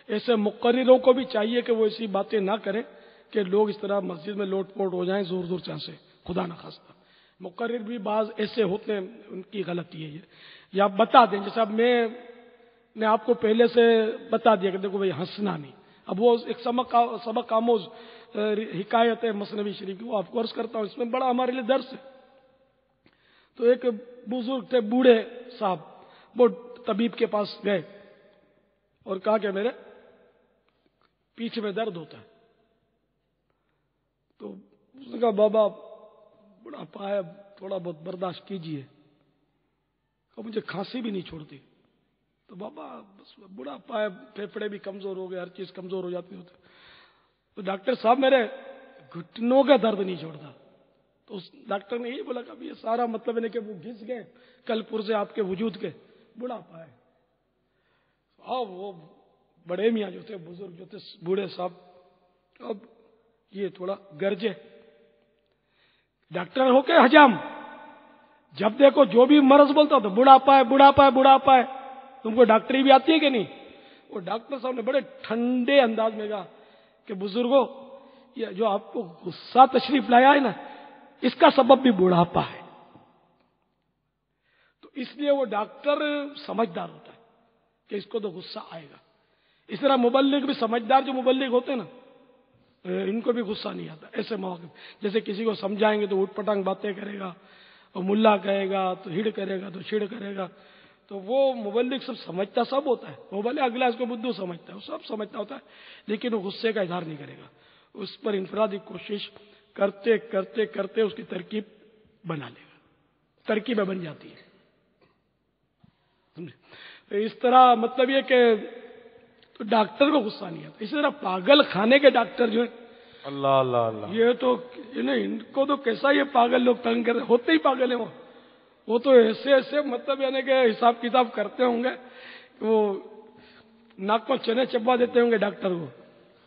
ایسے مقرروں کو بھی چاہیے کہ وہ ایسی باتیں نہ کریں کہ لوگ اس طرح مسجد میں لوٹ پوٹ ہو جائیں، زور زور سے ہنسے. خدا نہ خواستہ. مقرر بھی بعض ایسے ہوتے ہیں، ان کی غلطی ہے یہ. یا بتا دیں، جیسے اب میں نے آپ کو پہلے سے بتا دیا کہ دیکھو بھائی ہنسنا نہیں. اب وہ ایک سبق آموز حکایت ہے مثنوی شریف کی، وہ آپ کو عرض کرتا ہوں، اس میں بڑا ہمارے لیے درس ہے. تو ایک بزرگ تھے، بوڑھے صاحب، وہ طبیب کے پاس گئے اور کہا کہ میرے پیٹھ میں درد ہوتا ہے. تو اس نے کہا بابا بڑا پایا، تھوڑا بہت برداشت کیجیے. اور مجھے کھانسی بھی نہیں چھوڑتی. تو بابا بس بڑا پایا، پھیپھڑے بھی کمزور ہو گئے، ہر چیز کمزور ہو جاتی ہوتی. تو ڈاکٹر صاحب میرے گھٹنوں کا درد نہیں چھوڑتا. تو اس ڈاکٹر نے یہی بولا کہ یہ سارا مطلب ہے کہ وہ گھس گئے کل پرزے آپ کے وجود کے، بڑا پائے. وہ بڑے میاں جو تھے، بزرگ جو تھے، بوڑھے صاحب، اب یہ تھوڑا گرجے. ڈاکٹر ہو کے حجام، جب دیکھو جو بھی مرض بولتا تو بڑھاپا ہے، بڑھاپا ہے، بڑھاپا ہے. تم کو ڈاکٹری بھی آتی ہے کہ نہیں؟ وہ ڈاکٹر صاحب نے بڑے ٹھنڈے انداز میں کہا کہ بزرگوں، یہ جو آپ کو غصہ تشریف لایا ہے نا، اس کا سبب بھی بڑھاپا ہے. تو اس لیے وہ ڈاکٹر سمجھدار ہوتا ہے کہ اس کو تو غصہ آئے گا. اس طرح مبلغ بھی سمجھدار جو مبلغ ہوتے ہیں نا، ان کو بھی غصہ نہیں آتا ایسے مواقع. جیسے کسی کو سمجھائیں گے تو اٹھ پٹانگ باتیں کرے گا، اور ملا کہے گا تو ہڑ کرے گا تو چھڑ کرے گا. تو وہ مبلغ سب سمجھتا سب ہوتا ہے. وہ بھلے اگلا اس کو بدھو سمجھتا ہے، وہ سب سمجھتا ہوتا ہے، لیکن وہ غصے کا اظہار نہیں کرے گا. اس پر انفرادی کوشش کرتے کرتے کرتے اس کی ترکیب بنا لے گا. ترکیبیں بن جاتی ہے. اس طرح مطلب یہ کہ تو ڈاکٹر کو غصہ نہیں آتا. اسی طرح پاگل خانے کے ڈاکٹر جو ہیں، اللہ اللہ اللہ، یہ تو ان کو تو کیسا یہ پاگل لوگ تنگ کرتے ہوتے ہی پاگل ہیں. وہ تو ایسے ایسے مطلب یعنی کہ حساب کتاب کرتے ہوں گے، وہ ناک کو چنے چبا دیتے ہوں گے ڈاکٹر کو،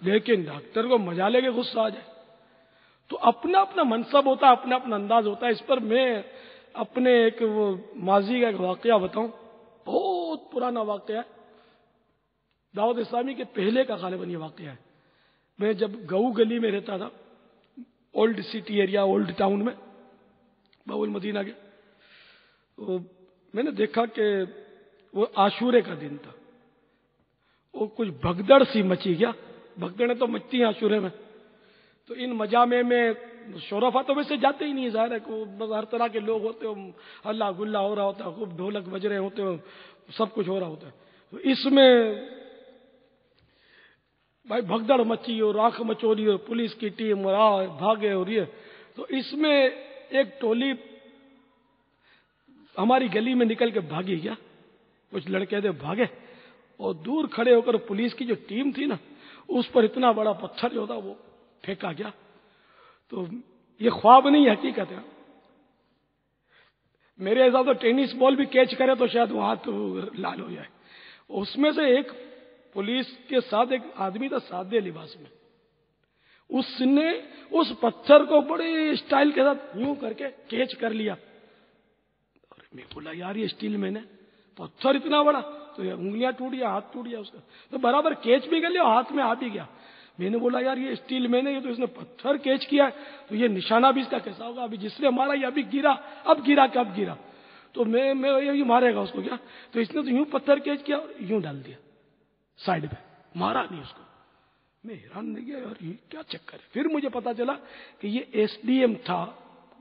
لیکن ڈاکٹر کو مزہ لے کے غصہ آ جائے. تو اپنا اپنا منصب ہوتا ہے، اپنا اپنا انداز ہوتا ہے. اس پر میں اپنے ایک وہ ماضی کا ایک واقعہ بتاؤں. بہت پرانا واقعہ ہے، دعوت اسلامی کے پہلے کا غالباً یہ واقعہ ہے. میں جب گؤ گلی میں رہتا تھا، old city area, old town میں، باول مدینہ کے، تو میں نے دیکھا کہ وہ عاشورے کا دن تھا. وہ کچھ بھگدڑ سی مچی گیا. بھگدڑیں تو مچتی ہیں عاشورے میں. تو ان مجامع میں شورفا تو ویسے جاتے ہی نہیں، ظاہر ہے کہ ہر طرح کے لوگ ہوتے ہیں، ہلا گلا ہو رہا ہوتا ہے، خوب ڈھولک بج رہے ہوتے ہیں، سب کچھ ہو رہا ہوتا ہے. تو اس میں بھائی بھگدڑ مچی اور راکھ مچولی اور پولیس کی ٹیم اور بھاگے اور یہ. تو اس میں ایک ٹولی ہماری گلی میں نکل کے بھاگی گیا. کچھ لڑکے تھے بھاگے اور دور کھڑے ہو کر پولیس کی جو ٹیم تھی نا، اس پر اتنا بڑا پتھر جو تھا وہ پھینکا گیا. تو یہ خواب نہیں، حقیقت ہے. میرے حساب سے ٹینس بال بھی کیچ کرے تو شاید وہ ہاتھ لال ہو جائے. اس میں سے ایک پولیس کے ساتھ ایک آدمی تھا سادے لباس میں. اس نے اس پتھر کو بڑے اسٹائل کے ساتھ یوں کر کے کیچ کر لیا. اور میں بولا یار یہ اسٹیل مین ہے، پتھر اتنا بڑا. تو یہ انگلیاں ٹوٹ گیا، ہاتھ ٹوٹ گیا اس کا. تو برابر کیچ بھی کر لیا، ہاتھ میں آ بھی گیا. میں نے بولا یار یہ اسٹیل مین ہے، یہ تو اس نے پتھر کیچ کیا ہے، تو یہ نشانہ بھی اس کا کیسا ہوگا؟ ابھی جس نے مارا یہ ابھی گرا، اب گرا کہ اب گرا، تو میں یہ مارے گا اس کو کیا؟ تو اس نے تو یوں پتھر کیچ کیا اور یوں ڈال دیا سائڈ پہ، مارا نہیں اس کو. میں حیران نہیں گیا یار یہ کیا چکر ہے. پھر مجھے پتا چلا کہ یہ ایس ڈی ایم تھا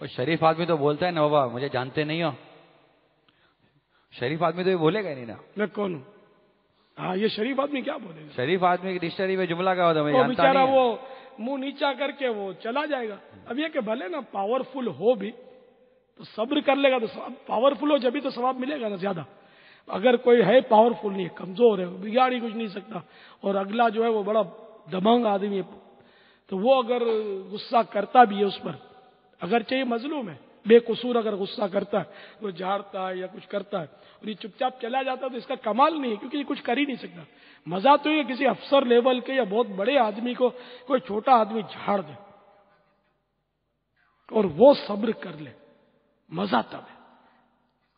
وہ شریف آدمی تو بولتا ہے نا بابا مجھے جانتے نہیں ہو. شریف آدمی تو یہ بولے گا نہیں نا. میں کون ہوں؟ ہاں یہ شریف آدمی کیا بولے گا؟ شریف آدمی کی ڈکشنری میں جملہ کا ہوتا ہے وہ بیچارہ وہ منہ نیچا کر کے وہ چلا جائے گا. اب یہ کہ بھلے نا پاورفل ہو بھی تو صبر کر لے گا تو پاورفل ہو جبھی تو ثواب ملے گا نا زیادہ. اگر کوئی ہے پاورفل نہیں ہے، کمزور ہے، بگاڑ ہی کچھ نہیں سکتا، اور اگلا جو ہے وہ بڑا دمنگ آدمی ہے، تو وہ اگر غصہ کرتا بھی ہے اس پر، اگرچہ یہ مظلوم ہے، بے قصور اگر غصہ کرتا ہے، وہ جھاڑتا ہے یا کچھ کرتا ہے اور یہ چپ چاپ چلا جاتا ہے تو اس کا کمال نہیں ہے، کیونکہ یہ کچھ کر ہی نہیں سکتا. مزہ تو یہ کسی افسر لیول کے یا بہت بڑے آدمی کو کوئی چھوٹا آدمی جھاڑ دے اور وہ صبر کر لے، مزہ تب ہے.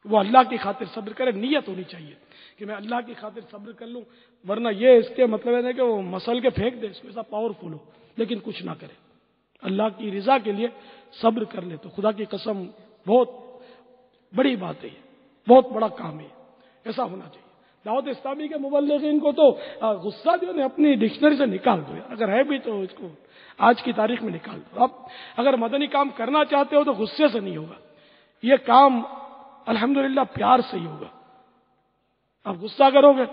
وہ اللہ کی خاطر صبر کرے، نیت ہونی چاہیے کہ میں اللہ کی خاطر صبر کر لوں، ورنہ یہ اس کے مطلب ہے کہ وہ مسل کے پھینک دے، اس کو ایسا پاورفل ہو لیکن کچھ نہ کرے، اللہ کی رضا کے لیے صبر کر لے. تو خدا کی قسم بہت بڑی بات ہے، بہت بڑا کام ہے، ایسا ہونا چاہیے. دعوت اسلامی کے مبلغین کو تو غصہ جو ہے اپنی ڈکشنری سے نکال دو، اگر ہے بھی تو اس کو آج کی تاریخ میں نکال دو. اب اگر مدنی کام کرنا چاہتے ہو تو غصے سے نہیں ہوگا، یہ کام الحمدللہ پیار سے ہی ہوگا. اب غصہ کرو گے،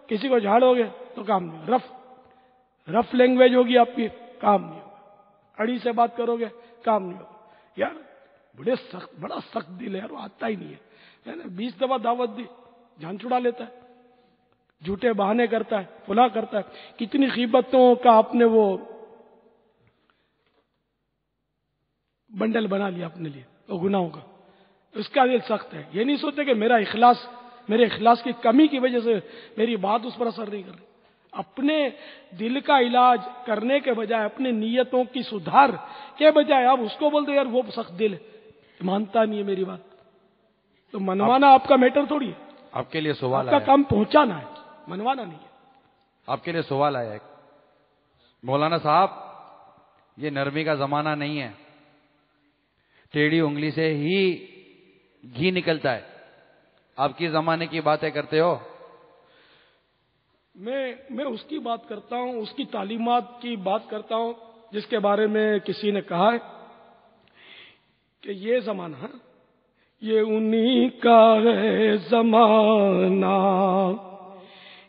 کسی کو جھاڑو گے تو کام نہیں ہوگا، رف لینگویج ہوگی آپ کی، کام نہیں ہوگا، اڑی سے بات کرو گے کام نہیں ہوگا. یار بڑا سخت دل ہے یار، وہ آتا ہی نہیں ہے. 20 دفعہ دعوت دی، جان چھڑا لیتا ہے، جھوٹے بہانے کرتا ہے، فلاں کرتا ہے. کتنی غیبتوں کا آپ نے وہ بنڈل بنا لیا اپنے لیے، وہ گناہوں کا. اس کا دل سخت ہے. یہ نہیں سوچتے کہ میرے اخلاص کی کمی کی وجہ سے میری بات اس پر اثر نہیں کر رہی. اپنے دل کا علاج کرنے کے بجائے، اپنے نیتوں کی سدھار کے بجائے آپ اس کو بولتے یار وہ سخت دل ہے، مانتا نہیں ہے میری بات. تو منوانا آپ کا میٹر تھوڑی ہے. آپ کے لیے سوال آپ کا کام پہنچانا ہے، منوانا نہیں ہے. آپ کے لیے سوال آیا ہے مولانا صاحب، یہ نرمی کا زمانہ نہیں ہے، ٹیڑھی انگلی سے ہی گھی نکلتا ہے. آپ کی زمانے کی باتیں کرتے ہو. میں اس کی بات کرتا ہوں، اس کی تعلیمات کی بات کرتا ہوں جس کے بارے میں کسی نے کہا ہے کہ یہ زمانہ یہ انہی کا ہے زمانہ،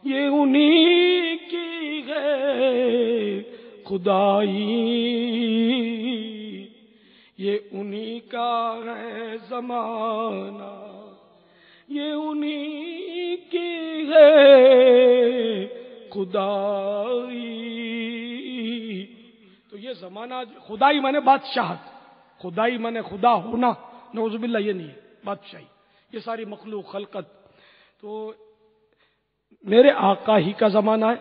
یہ انہی کی ہے خدائی، یہ انہی کا ہے زمانہ، یہ انہی کی ہے خدائی. تو یہ زمانہ خدائی مانے بادشاہت، خدائی مانے خدا ہونا، نعوذ باللہ یہ نہیں ہے، بادشاہی. یہ ساری مخلوق خلقت. تو میرے آقا ہی کا زمانہ ہے.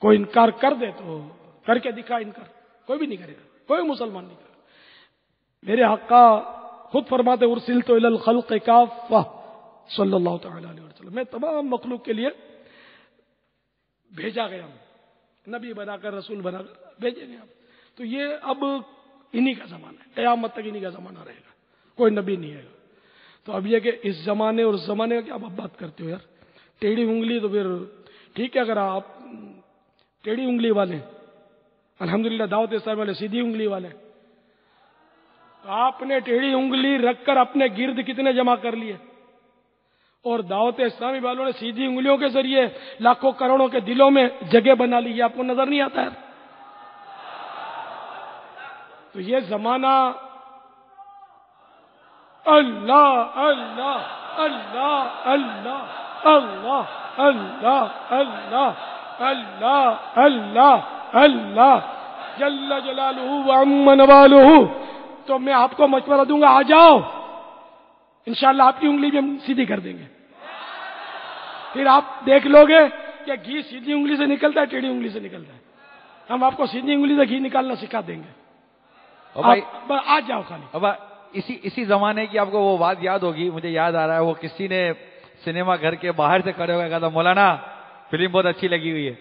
کوئی انکار کر دے تو کر کے دکھا انکار، کوئی بھی نہیں کرے گا، کوئی مسلمان نہیں کرے گا. میرے آقا خود فرماتے ارسلت الی الخلق کافہ صلی اللہ تعالی علیہ وسلم، میں تمام مخلوق کے لیے بھیجا گیا ہوں، نبی بنا کر، رسول بنا کر بھیجے گئے. تو یہ اب انہی کا زمانہ ہے، قیامت تک انہی کا زمانہ رہے گا، کوئی نبی نہیں ہے. تو اب یہ کہ اس زمانے اور اس زمانے کا کیا آپ بات کرتے ہو یار. ٹیڑھی انگلی تو پھر ٹھیک ہے، اگر آپ ٹیڑھی انگلی والے، الحمدللہ دعوت اسلامی والے سیدھی انگلی والے، تو آپ نے ٹیڑھی انگلی رکھ کر اپنے گرد کتنے جمع کر لیے، اور دعوت اسلامی والوں نے سیدھی انگلیوں کے ذریعے لاکھوں کروڑوں کے دلوں میں جگہ بنا لی. آپ کو نظر نہیں آتا ہے؟ تو یہ زمانہ اللہ اللہ اللہ اللہ اللہ اللہ اللہ اللہ اللہ اللہ جل جلالہ وعم نوالہ. تو میں آپ کو مشورہ دوں گا، آ جاؤ، انشاءاللہ آپ کی انگلی بھی ہم سیدھی کر دیں گے. پھر آپ دیکھ لو گے کہ گھی سیدھی انگلی سے نکلتا ہے، ٹیڑھی انگلی سے نکلتا ہے. ہم آپ کو سیدھی انگلی سے گھی نکالنا سکھا دیں گے. آ جاؤ خالی. اب اسی زمانے کی آپ کو وہ بات یاد ہوگی، مجھے یاد آ رہا ہے، وہ کسی نے سنیما گھر کے باہر سے کھڑے ہو کے کہا تھا مولانا فلم بہت اچھی لگی ہوئی ہے.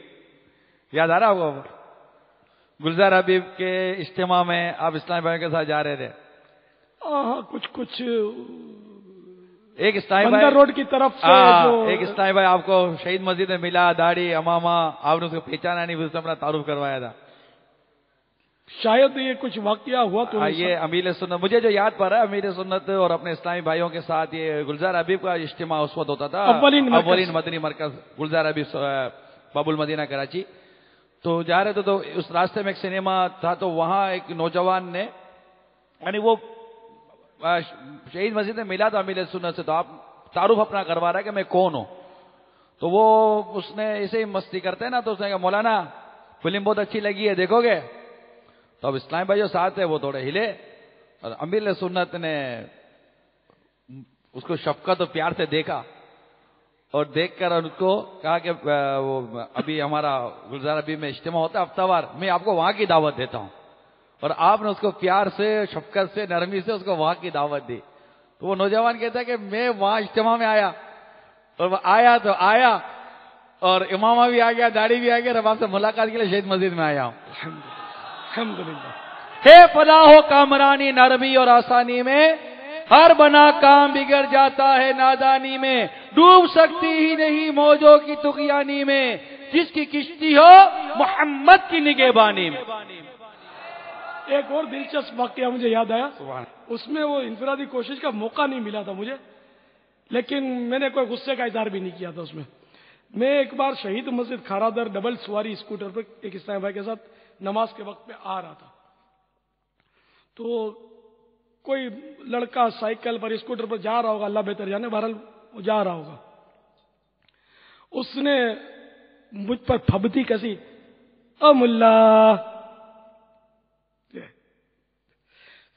یاد آ رہا ہوگا؟ گلزار حبیب کے اجتماع میں آپ اسلامی بھائی کے ساتھ جا رہے تھے. کچھ ایک اسلامی بندر روڈ کی طرف سے ایک اسلامی بھائی آپ کو شہید مسجد میں ملا، داڑھی امامہ، آپ نے اس کو پہچانا نہیں، اس نے اپنا تعارف کروایا تھا. شاید یہ کچھ واقعہ ہوا تو یہ امیر سنت مجھے جو یاد پڑ رہا ہے، امیر سنت اور اپنے اسلامی بھائیوں کے ساتھ یہ گلزار حبیب کا اجتماع اس وقت ہوتا تھا، اولین مدنی مرکز گلزار حبیب باب المدینہ کراچی. تو جا رہے تھے تو اس راستے میں ایک سنیما تھا، تو وہاں ایک نوجوان نے، یعنی وہ شہید مسجد میں ملا تھا امیر سنت سے، تو آپ تعارف اپنا کروا رہا ہے کہ میں کون ہوں. تو وہ اس نے ایسے ہی مستی کرتے ہیں نا، تو اس نے کہا مولانا فلم بہت اچھی لگی ہے، دیکھو گے؟ تو اب اسلام بھائی جو ساتھ ہے وہ تھوڑے ہلے، اور امیر سنت نے اس کو شفقت اور پیار سے دیکھا، اور دیکھ کر ان کو کہا کہ وہ ابھی ہمارا گلزار ابھی میں اجتماع ہوتا ہے ہفتہ وار، میں آپ کو وہاں کی دعوت دیتا ہوں. اور آپ نے اس کو پیار سے، شفقت سے، نرمی سے اس کو وہاں کی دعوت دی. تو وہ نوجوان کہتا ہے کہ میں وہاں اجتماع میں آیا، اور وہ آیا تو آیا، اور امامہ بھی آ گیا، داڑھی بھی آ گیا، اور آپ سے ملاقات کے لیے شہید مسجد میں آیا ہوں. الحمدللہ. ہے فلاح و کامرانی نرمی اور آسانی میں، ہر بنا کام بگڑ جاتا ہے نادانی میں، ڈوب سکتی ہی نہیں موجوں کی طغیانی میں، جس کی کشتی ہو محمد کی نگہبانی میں. ایک اور دلچسپ واقعہ مجھے یاد آیا، اس میں وہ انفرادی کوشش کا موقع نہیں ملا تھا مجھے، لیکن میں نے کوئی غصے کا اظہار بھی نہیں کیا تھا اس میں. میں ایک بار شہید مسجد کھارادر ڈبل سواری اسکوٹر پر ایک اسلام بھائی کے ساتھ نماز کے وقت پہ آ رہا تھا. تو کوئی لڑکا سائیکل پر اسکوٹر پر جا رہا ہوگا، اللہ بہتر جانے، بہرحال وہ جا رہا ہوگا. اس نے مجھ پر پھبتی کسی، او ملا.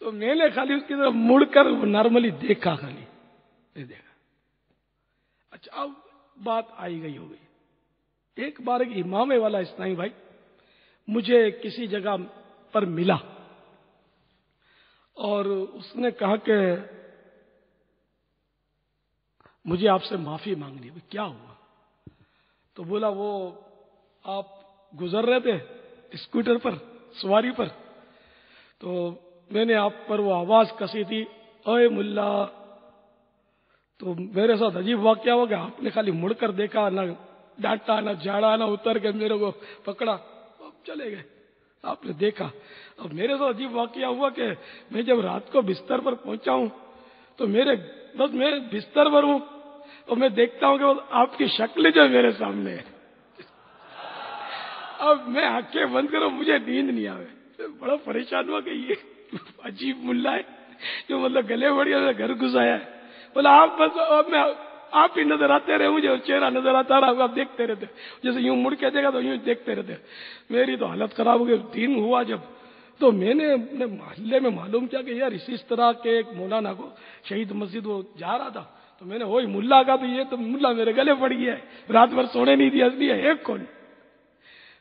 تو میں نے خالی اس کی طرف مڑ کر نارملی دیکھا، خالی دیکھا. اچھا اب بات آئی گئی ہو گئی. ایک بار ایک امامے والا اسلامی بھائی مجھے کسی جگہ پر ملا، اور اس نے کہا کہ مجھے آپ سے معافی مانگنی ہے. کیا ہوا؟ تو بولا وہ آپ گزر رہے تھے اسکوٹر پر سواری پر، تو میں نے آپ پر وہ آواز کسی تھی، اے ملا. تو میرے ساتھ عجیب واقعہ ہو گیا. آپ نے خالی مڑ کر دیکھا، نہ ڈانٹا، نہ جھاڑا، نہ اتر کے میرے کو پکڑا، اب چلے گئے. آپ نے دیکھا. اب میرے ساتھ عجیب واقعہ ہوا کہ میں جب رات کو بستر پر پہنچا ہوں تو بس میں بستر پر ہوں، اور میں دیکھتا ہوں کہ آپ کی شکل جو میرے سامنے ہے. اب میں آنکھیں بند کروں، مجھے نیند نہیں آئے. بڑا پریشان ہوا کہ یہ عجیب ملا ہے جو مطلب گلے بڑی گھر گھسایا ہے. بولا آپ بس آپ ہی نظر آتے رہے مجھے، اور چہرہ نظر آتا رہا، آپ دیکھتے رہتے، جیسے یوں مڑ کے دیکھا تو یوں دیکھتے رہتے. میری تو حالت خراب ہو گئی. دن ہوا جب، تو میں نے اپنے محلے میں معلوم کیا کہ یار اسی طرح کے ایک مولانا کو شہید مسجد وہ جا رہا تھا. تو میں نے وہی ملا کہا، تو یہ تو ملا میرے گلے پڑ گیا ہے، رات بھر سونے نہیں دیا، اس لیے ایک کون.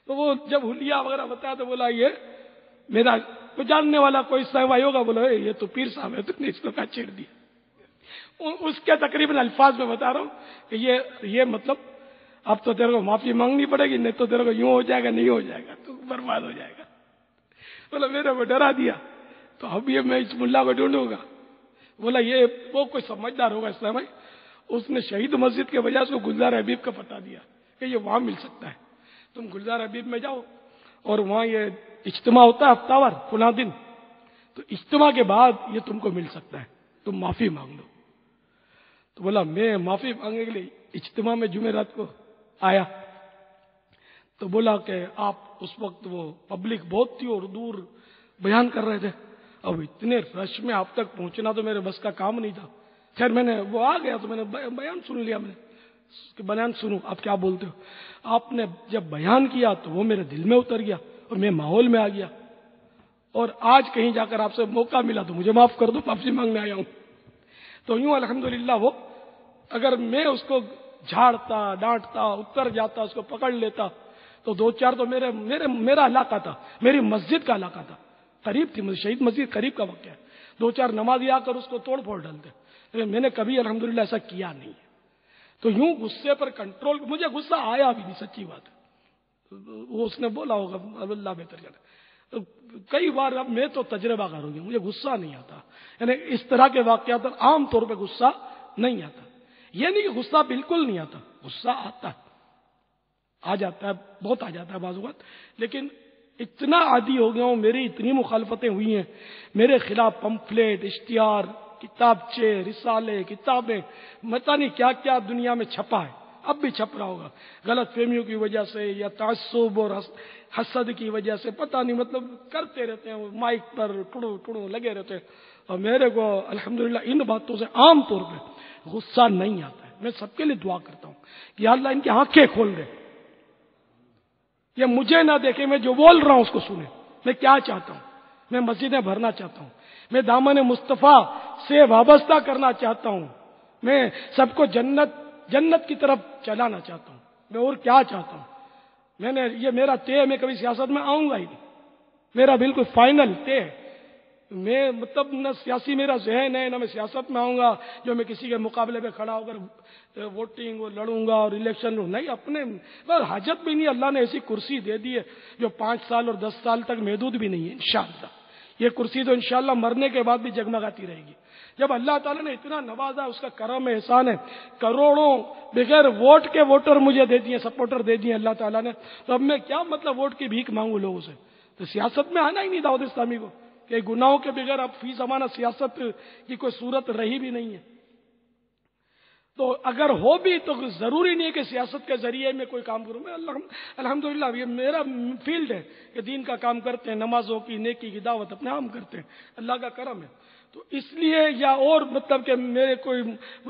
تو وہ جب حلیہ وغیرہ بتایا تو بولا یہ میرا کوئی جاننے والا کوئی صاحب ہوگا. بولا یہ تو پیر صاحب ہے، تم نے اس کو کہا چھیڑ دیا. اس کے تقریباً الفاظ میں بتا رہا ہوں کہ یہ مطلب اب تو تیرے کو معافی مانگنی پڑے گی، نہیں تو تیرے کو یوں ہو جائے گا، نہیں ہو جائے گا، تو برباد ہو جائے گا. بولا میرے کو ڈرا دیا. تو اب یہ میں اس ملا کو ڈھونڈوں گا. بولا یہ وہ کوئی سمجھدار ہوگا اسلام بھائی، اس نے شہید مسجد کے وجہ سے گلزار حبیب کا پتہ دیا کہ یہ وہاں مل سکتا ہے. تم گلزار حبیب میں جاؤ، اور وہاں یہ اجتماع ہوتا ہے ہفتہ وار فلاں دن، تو اجتماع کے بعد یہ تم کو مل سکتا ہے، تم معافی مانگ لو. تو بولا میں معافی مانگنے کے لیے اجتماع میں جمعرات کو آیا. تو بولا کہ آپ اس وقت وہ پبلک بہت تھی اور دور بیان کر رہے تھے، اب اتنے رش میں آپ تک پہنچنا تو میرے بس کا کام نہیں تھا. خیر میں نے وہ آ گیا تو میں نے بیان سن لیا. میں نے بیان سنوں آپ کیا بولتے ہو. آپ نے جب بیان کیا تو وہ میرے دل میں اتر گیا اور میں ماحول میں آ گیا. اور آج کہیں جا کر آپ سے موقع ملا تو مجھے معاف کر دو، معافی مانگنے آیا ہوں. تو یوں الحمدللہ وہ اگر میں اس کو جھاڑتا، ڈانٹتا، اتر جاتا، اس کو پکڑ لیتا تو دو چار تو میرا علاقہ تھا، میری مسجد کا علاقہ تھا، قریب تھی شہید مسجد، قریب کا واقعہ ہے. دو چار نمازی آ کر اس کو توڑ پھوڑ ڈالتے، لیکن میں نے کبھی الحمدللہ ایسا کیا نہیں ہے. تو یوں غصے پر کنٹرول، مجھے غصہ آیا بھی نہیں، سچی بات ہے. وہ اس نے بولا ہوگا اللہ بہتر جانے. کئی بار اب میں تو تجربہ کار ہو گیا، مجھے غصہ نہیں آتا. یعنی اس طرح کے واقعات پر عام طور پہ غصہ نہیں آتا. یہ نہیں کہ غصہ بالکل نہیں آتا، غصہ آتا ہے، آ جاتا ہے، بہت آ جاتا ہے بعض اوقات، لیکن اتنا عادی ہو گیا ہوں، میری اتنی مخالفتیں ہوئی ہیں، میرے خلاف پمفلیٹ، اشتہار، کتابچے، رسالے، کتابیں، پتہ نہیں کیا کیا دنیا میں چھپا ہے، اب بھی چھپ رہا ہوگا، غلط فہمیوں کی وجہ سے یا تعصب اور حسد کی وجہ سے، پتہ نہیں مطلب کرتے رہتے ہیں، مائک پر ٹڑو ٹڑو لگے رہتے ہیں. اور میرے کو الحمدللہ ان باتوں سے عام طور پہ غصہ نہیں آتا ہے. میں سب کے لیے دعا کرتا ہوں کہ یا اللہ ان کی آنکھیں کھول دے، یہ مجھے نہ دیکھے، میں جو بول رہا ہوں اس کو سنے. میں کیا چاہتا ہوں؟ میں مسجدیں بھرنا چاہتا ہوں، میں دامن مصطفیٰ سے وابستہ کرنا چاہتا ہوں، میں سب کو جنت کی طرف چلانا چاہتا ہوں. میں اور کیا چاہتا ہوں؟ یہ میرا طے ہے، میں کبھی سیاست میں آؤں گا ہی نہیں، میرا بالکل فائنل طے ہے. میں مطلب نہ سیاسی میرا ذہن ہے، نہ میں سیاست میں آؤں گا جو میں کسی کے مقابلے پہ کھڑا ہو کر ووٹنگ لڑوں گا اور الیکشن لڑوں. نہیں، اپنے حاجت بھی نہیں. اللہ نے ایسی کرسی دے دی ہے جو 5 سال اور 10 سال تک محدود بھی نہیں ہے انشاءاللہ. یہ کرسی تو انشاءاللہ مرنے کے بعد بھی جگمگاتی رہے گی. جب اللہ تعالیٰ نے اتنا نوازا، اس کا کرم ہے، احسان ہے، کروڑوں بغیر ووٹ کے ووٹر مجھے دے دیے، سپورٹر دے دیے اللہ تعالیٰ نے، تو اب میں کیا مطلب ووٹ کی بھیک مانگوں لوگوں سے؟ تو سیاست میں آنا ہی نہیں دعوت اسلامی کو، کہ گناہوں کے بغیر اب فی زمانہ سیاست کی کوئی صورت رہی بھی نہیں ہے. تو اگر ہو بھی تو ضروری نہیں ہے کہ سیاست کے ذریعے میں کوئی کام کروں. میں الحمدللہ یہ میرا فیلڈ ہے کہ دین کا کام کرتے ہیں، نمازوں کی نیکی کی دعوت اپنے عام کرتے ہیں، اللہ کا کرم ہے. تو اس لیے یا اور مطلب کہ میرے کوئی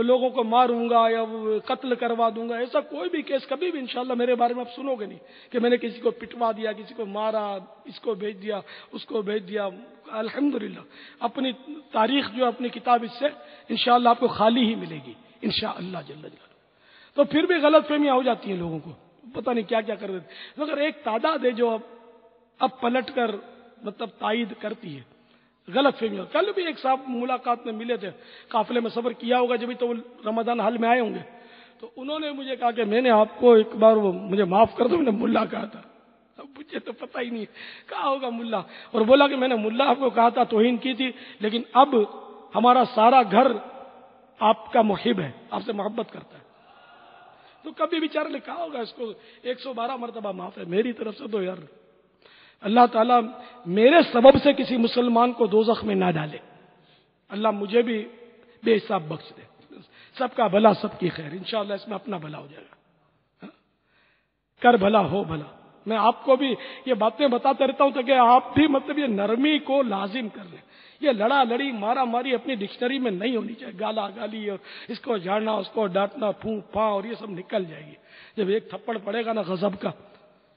لوگوں کو ماروں گا یا قتل کروا دوں گا، ایسا کوئی بھی کیس کبھی بھی انشاءاللہ میرے بارے میں آپ سنو گے نہیں کہ میں نے کسی کو پٹوا دیا، کسی کو مارا، اس کو بھیج دیا، اس کو بھیج دیا. الحمدللہ اپنی تاریخ جو اپنی کتاب اس سے انشاءاللہ آپ کو خالی ہی ملے گی انشاءاللہ جل جلالہ. تو پھر بھی غلط فہمیاں ہو جاتی ہیں لوگوں کو، پتہ نہیں کیا کیا کر دیتے. مگر ایک تعداد ہے جو اب پلٹ کر مطلب تائید کرتی ہے غلط فہمیاں. کل بھی ایک صاحب ملاقات میں ملے تھے، قافلے میں سفر کیا ہوگا جبھی تو وہ رمضان حل میں آئے ہوں گے. تو انہوں نے مجھے کہا کہ میں نے آپ کو ایک بار وہ مجھے معاف کر دو، میں نے ملا کہا تھا. اب مجھے تو پتہ ہی نہیں کہا ہوگا ملا، اور بولا کہ میں نے ملا آپ کو کہا تھا، توہین کی تھی، لیکن اب ہمارا سارا گھر آپ کا محب ہے، آپ سے محبت کرتا ہے. تو کبھی بیچارے نے کہا ہوگا اس کو 112 مرتبہ معاف ہے میری طرف سے. تو یار اللہ تعالیٰ میرے سبب سے کسی مسلمان کو دوزخ میں نہ ڈالے، اللہ مجھے بھی بے حساب بخش دے. سب کا بھلا سب کی خیر، انشاءاللہ اس میں اپنا بھلا ہو جائے گا. کر بھلا ہو بھلا. میں آپ کو بھی یہ باتیں بتاتا رہتا ہوں تاکہ آپ بھی مطلب یہ نرمی کو لازم کر لیں. یہ لڑا لڑی مارا ماری اپنی ڈکشنری میں نہیں ہونی چاہیے. گالا گالی اور اس کو جھاڑنا اس کو ڈانٹنا پھونک پھاں اور یہ سب نکل جائے گی. جب ایک تھپڑ پڑے گا نا غضب کا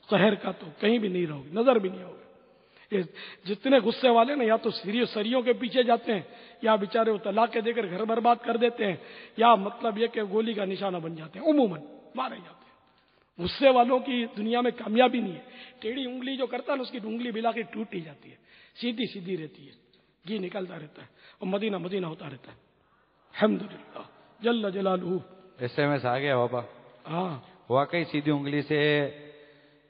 قہر کا تو کہیں بھی نہیں رہو گی، نظر بھی نہیں ہوگی. جتنے غصے والے نا یا تو سریوں کے پیچھے جاتے ہیں یا بیچارے وہ طلاق دے کر گھر برباد کر دیتے ہیں یا مطلب یہ کہ گولی کا نشانہ بن جاتے ہیں، عموماً مارے جاتے ہیں. غصے والوں کی دنیا میں کامیابی نہیں ہے. ٹیڑھی انگلی جو کرتا ہے نا اس کی انگلی بلا کے ٹوٹ ہی جاتی ہے، سیدھی سیدھی رہتی ہے، گھی نکلتا رہتا ہے اور مدینہ مدینہ ہوتا رہتا ہے. الحمدللہ جل جلالہ. ایس ایم ایس آ گیا بابا. ہاں واقعی سیدھی انگلی سے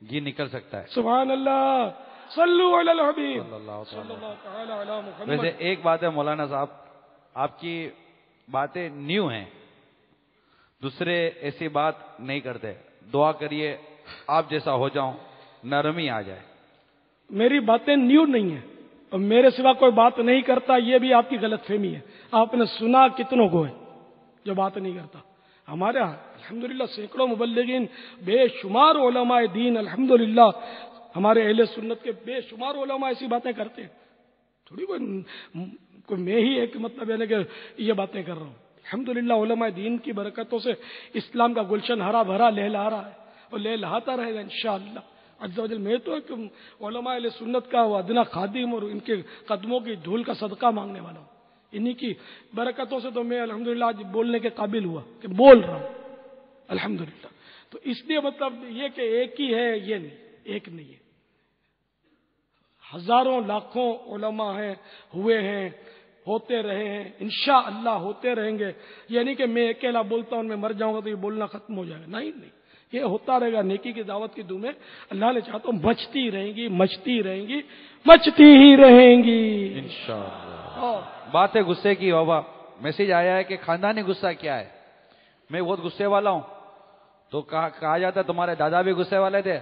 گھی نکل سکتا ہے. سبحان اللہ. صلو علی الحبیب صلی اللہ صلی اللہ تعالی علی محمد. ویسے ایک بات ہے مولانا صاحب، آپ کی باتیں نیو ہیں، دوسرے ایسی بات نہیں کرتے. دعا کریے آپ جیسا ہو جاؤں، نرمی آ جائے. میری باتیں نیو نہیں ہیں اور میرے سوا کوئی بات نہیں کرتا، یہ بھی آپ کی غلط فہمی ہے. آپ نے سنا کتنوں کو ہے جو بات نہیں کرتا. ہمارے ہاں الحمدللہ سینکڑوں مبلغین، بے شمار علماء دین الحمدللہ ہمارے اہل سنت کے بے شمار علماء ایسی باتیں کرتے ہیں. تھوڑی کوئی میں ہی ایک مطلب ہے کہ یہ باتیں کر رہا ہوں. الحمدللہ علماء دین کی برکتوں سے اسلام کا گلشن ہرا بھرا لہلا رہا ہے اور لہلاتا رہے گا انشاءاللہ عز و جل. میں تو ایک علماء اہل سنت کا وہ ادنا خادم اور ان کے قدموں کی دھول کا صدقہ مانگنے والا ہوں. انہی کی برکتوں سے تو میں الحمدللہ آج بولنے کے قابل ہوا کہ بول رہا ہوں الحمدللہ. تو اس لیے مطلب یہ کہ ایک ہی ہے، یہ نہیں، ایک نہیں ہے. ہزاروں لاکھوں علماء ہیں، ہوئے ہیں، ہوتے رہے ہیں، انشاءاللہ ہوتے رہیں گے. یعنی کہ میں اکیلا بولتا ہوں، میں مر جاؤں گا تو یہ بولنا ختم ہو جائے گا. نہیں نہیں، یہ ہوتا رہے گا. نیکی کی دعوت کی دھومیں اللہ نے چاہتا ہوں مچتی رہیں گی، مچتی رہیں گی، مچتی ہی رہیں گی انشاءاللہ. بات ہے غصے کی بابا. میسج آیا ہے کہ خاندانی غصہ کیا ہے. میں بہت غصے والا ہوں تو کہا جاتا ہے تمہارے دادا بھی غصے والے تھے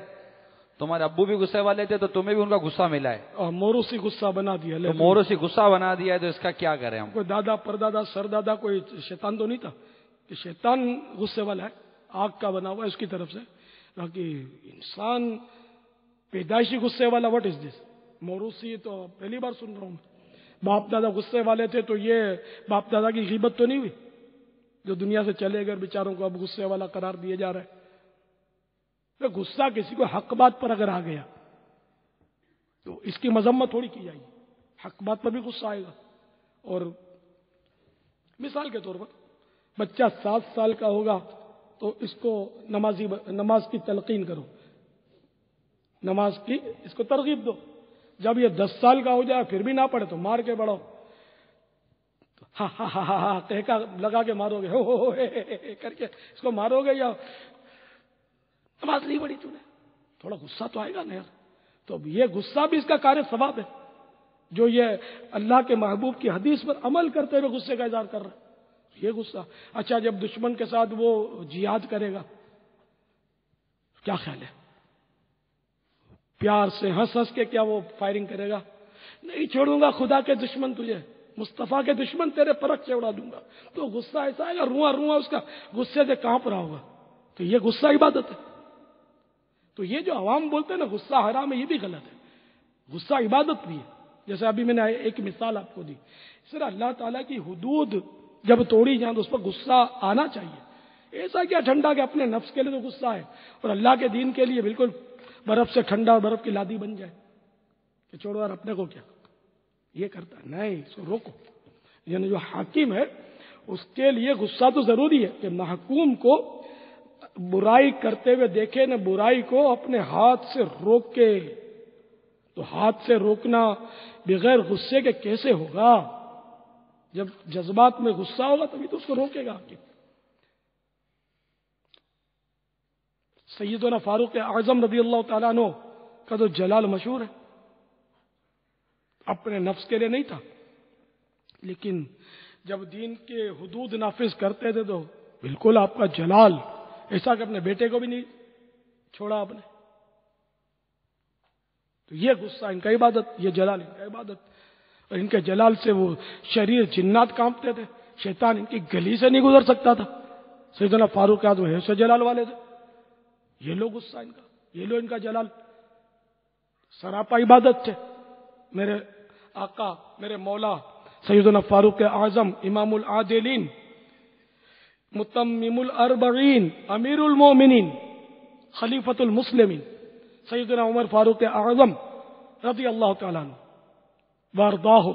تمہارے ابو بھی غصے والے تھے تو تمہیں بھی ان کا غصہ ملا ہے، اور موروثی غصہ بنا دیا تو موروں سے غصہ بنا دیا ہے، تو اس کا کیا کریں ہم؟ کوئی دادا پردادا سردادا کوئی شیطان تو نہیں تھا کہ شیطان غصے والا ہے، آگ کا بنا ہوا ہے اس کی طرف سے، باقی انسان پیدائشی غصے والا وٹ از دس؟ موروثی تو پہلی بار سن رہا ہوں میں۔ باپ دادا غصے والے تھے تو یہ باپ دادا کی غیبت تو نہیں ہوئی جو دنیا سے چلے گئے بیچاروں کو اب غصے والا قرار دیا جا رہا ہے؟ تو غصہ کسی کو حق بات پر اگر آ گیا تو اس کی مذمت تھوڑی کی جائے گی، حق بات پر بھی غصہ آئے گا۔ اور مثال کے طور پر بچہ 7 سال کا ہوگا تو اس کو نماز کی تلقین کرو، نماز کی اس کو ترغیب دو۔ جب یہ 10 سال کا ہو جائے پھر بھی نہ پڑھے تو مار کے بڑھاؤ، ہاں ہاں ہاں ہاں ہاں ٹہکا لگا کے مارو گے، ہو کر کے اس کو مارو گے، یا نماز نہیں پڑھی تو نے، تھوڑا غصہ تو آئے گا نا یار۔ تو اب یہ غصہ بھی اس کا کار ثواب ہے، جو یہ اللہ کے محبوب کی حدیث پر عمل کرتے ہوئے غصے کا اظہار کر رہا ہے، یہ غصہ۔ اچھا جب دشمن کے ساتھ وہ جہاد کرے گا کیا خیال ہے؟ پیار سے ہنس ہنس کے کیا وہ فائرنگ کرے گا؟ نہیں چھوڑوں گا خدا کے دشمن تجھے، مصطفیٰ کے دشمن تیرے پرکھ سے اڑا دوں گا، تو غصہ ایسا آئے گا، رواں رواں اس کا غصے سے کانپ رہا ہوگا۔ تو یہ غصہ عبادت ہے۔ تو یہ جو عوام بولتے ہیں نا غصہ حرام ہے، یہ بھی غلط ہے، غصہ عبادت بھی ہے۔ جیسے ابھی میں نے ایک مثال آپ کو دی، سر اللہ تعالیٰ کی حدود جب توڑی جائیں تو اس پر غصہ آنا چاہیے۔ ایسا کیا ٹھنڈا کہ اپنے نفس کے لیے تو غصہ ہے اور اللہ کے دین کے لیے بالکل برف سے ٹھنڈا اور برف کی لادی بن جائے کہ چھوڑو یار اپنے کو کیا یہ کرتا ہے، نہیں، اس کو روکو۔ یعنی جو حاکم ہے اس کے لیے غصہ تو ضروری ہے کہ محکوم کو برائی کرتے ہوئے دیکھے نہ، برائی کو اپنے ہاتھ سے روکے۔ تو ہاتھ سے روکنا بغیر غصے کے کیسے ہوگا؟ جب جذبات میں غصہ ہوگا تبھی تو اس کو روکے گا حاکم۔ سیدنا فاروق اعظم رضی اللہ تعالیٰ عنہ کا تو جلال مشہور ہے، اپنے نفس کے لیے نہیں تھا، لیکن جب دین کے حدود نافذ کرتے تھے تو بالکل آپ کا جلال ایسا کہ اپنے بیٹے کو بھی نہیں چھوڑا آپ نے۔ تو یہ غصہ ان کا عبادت، یہ جلال ان کا عبادت، اور ان کے جلال سے وہ شریر جنات کانپتے تھے، شیطان ان کی گلی سے نہیں گزر سکتا تھا۔ سیدنا فاروق اعظم ایسے جلال والے تھے، یہ لو غصہ ان کا، یہ لو ان کا جلال، سراپا عبادت تھے۔ میرے آقا میرے مولا سیدنا فاروق اعظم امام العادلین متمم الاربعین امیر المومنین خلیفۃ المسلمین سیدنا عمر فاروق اعظم رضی اللہ تعالیٰ عنہ وارضاہ،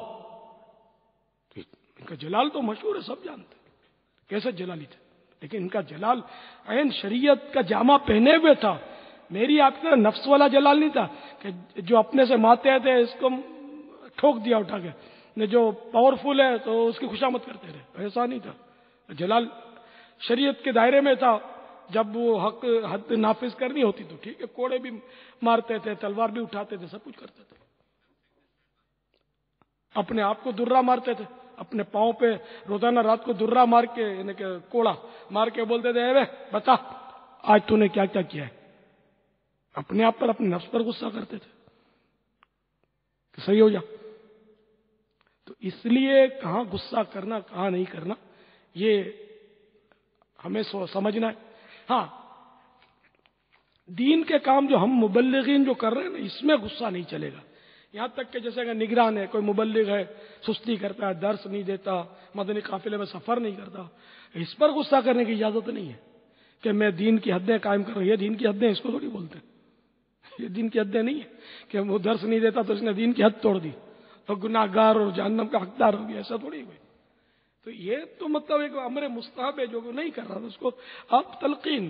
ان کا جلال تو مشہور ہے، سب جانتے ہیں کیسے جلالی تھے، لیکن ان کا جلال عین شریعت کا جامع پہنے ہوئے تھا۔ میری آپ کا نفس والا جلال نہیں تھا کہ جو اپنے سے ماتے تھے اس کو ٹھوک دیا اٹھا کے، جو پاورفل ہے تو اس کی خوشامد کرتے رہے، ایسا نہیں تھا۔ جلال شریعت کے دائرے میں تھا، جب وہ حد نافذ کرنی ہوتی تو ٹھیک ہے، کوڑے بھی مارتے تھے، تلوار بھی اٹھاتے تھے، سب کچھ کرتے تھے، اپنے آپ کو درہ مارتے تھے، اپنے پاؤں پہ روزانہ رات کو درہ مار کے یعنی کہ کوڑا مار کے بولتے تھے اے بتا آج تو نے کیا کیا کیا ہے، اپنے آپ پر اپنے نفس پر غصہ کرتے تھے کہ صحیح ہو جا۔ تو اس لیے کہاں غصہ کرنا کہاں نہیں کرنا یہ ہمیں سمجھنا ہے۔ ہاں دین کے کام جو ہم مبلغین جو کر رہے ہیں نا اس میں غصہ نہیں چلے گا، یہاں تک کہ جیسے کہ نگران ہے، کوئی مبلغ ہے سستی کرتا ہے، درس نہیں دیتا، مدنی قافلے میں سفر نہیں کرتا، اس پر غصہ کرنے کی اجازت نہیں ہے کہ میں دین کی حدیں قائم کر رہا ہوں۔ یہ دین کی حدیں اس کو تھوڑی بولتے ہیں، یہ دین کی حدیں نہیں ہے کہ وہ درس نہیں دیتا تو اس نے دین کی حد توڑ دی اور گناہ گار اور جہنم کا حقدار ہو گیا، ایسا تھوڑی ہوئی۔ تو یہ تو مطلب ایک امر مستحب ہے جو وہ نہیں کر رہا تھا، اس کو آپ تلقین،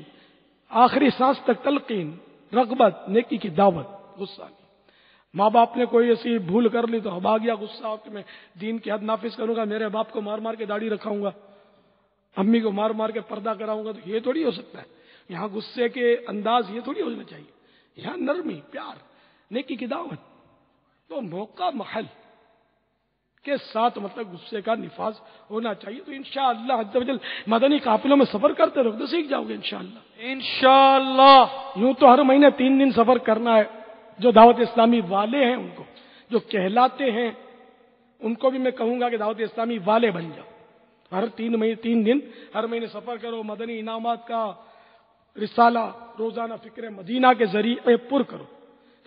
آخری سانس تک تلقین، رغبت، نیکی کی دعوت، غصہ نہیں۔ ماں باپ نے کوئی ایسی بھول کر لی تو اب آ گیا غصہ کہ میں دین کی حد نافذ کروں گا، میرے باپ کو مار مار کے داڑھی رکھاؤں گا، امی کو مار مار کے پردہ کراؤں گا، تو یہ تھوڑی ہو سکتا ہے۔ یہاں غصے کے انداز یہ تھوڑی ہونا چاہیے، یہاں نرمی، پیار، نیکی کی دعوت، تو موقع محل کے ساتھ مطلب غصے کا نفاذ ہونا چاہیے. تو انشاءاللہ عز و جل مدنی قافلوں میں سفر کرتے رہو تو سیکھ جاؤ گے انشاءاللہ. انشاءاللہ. یوں تو ہر مہینے 3 دن سفر کرنا ہے. جو دعوت اسلامی والے ہیں ان کو، جو کہلاتے ہیں ان کو بھی میں کہوں گا کہ دعوت اسلامی والے بن جاؤ. ہر 3 دن ہر مہینے سفر کرو. مدنی انعامات کا رسالہ روزانہ فکر مدینہ کے ذریعے پر کرو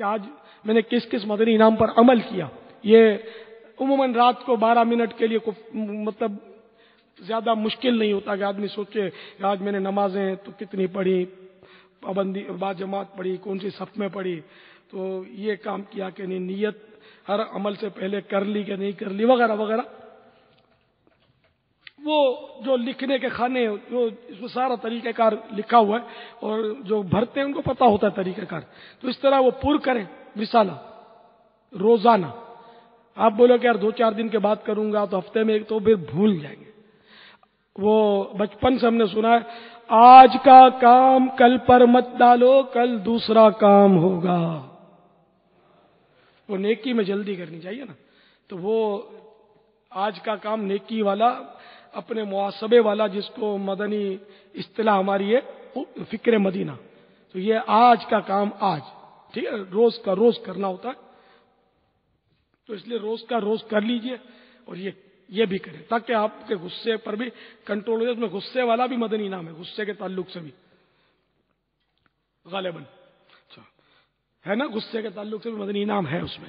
کہ آج میں نے کس کس مدنی انعام پر عمل کیا. یہ عموماً رات کو 12 منٹ کے لیے مطلب زیادہ مشکل نہیں ہوتا کہ آدمی سوچے کہ آج میں نے نمازیں تو کتنی پڑھی، پابندی با جماعت پڑھی، کون سی صف میں پڑھی، تو یہ کام کیا کہ نہیں، نیت ہر عمل سے پہلے کر لی کہ نہیں کر لی، وغیرہ وغیرہ. وہ جو لکھنے کے خانے جو اس میں سارا طریقہ کار لکھا ہوا ہے اور جو بھرتے ہیں ان کو پتا ہوتا ہے طریقہ کار. تو اس طرح وہ پر کریں رسالہ روزانہ. آپ بولو کہ یار 2-4 دن کے بعد کروں گا تو ہفتے میں ایک تو پھر بھول جائیں گے. وہ بچپن سے ہم نے سنا ہے آج کا کام کل پر مت ڈالو، کل دوسرا کام ہوگا. وہ نیکی میں جلدی کرنی چاہیے نا. تو وہ آج کا کام نیکی والا، اپنے محاسبے والا، جس کو مدنی اصطلاح ہماری ہے فکر مدینہ. تو یہ آج کا کام آج، ٹھیک ہے، روز کا روز کرنا ہوتا ہے. تو اس لیے روز کا روز کر لیجئے اور یہ بھی کریں تاکہ آپ کے غصے پر بھی کنٹرول ہو جائے. اس میں غصے والا بھی مدنی نام ہے، غصے کے تعلق سے بھی غالباً ہے نا، غصے کے تعلق سے بھی مدنی انعام ہے اس میں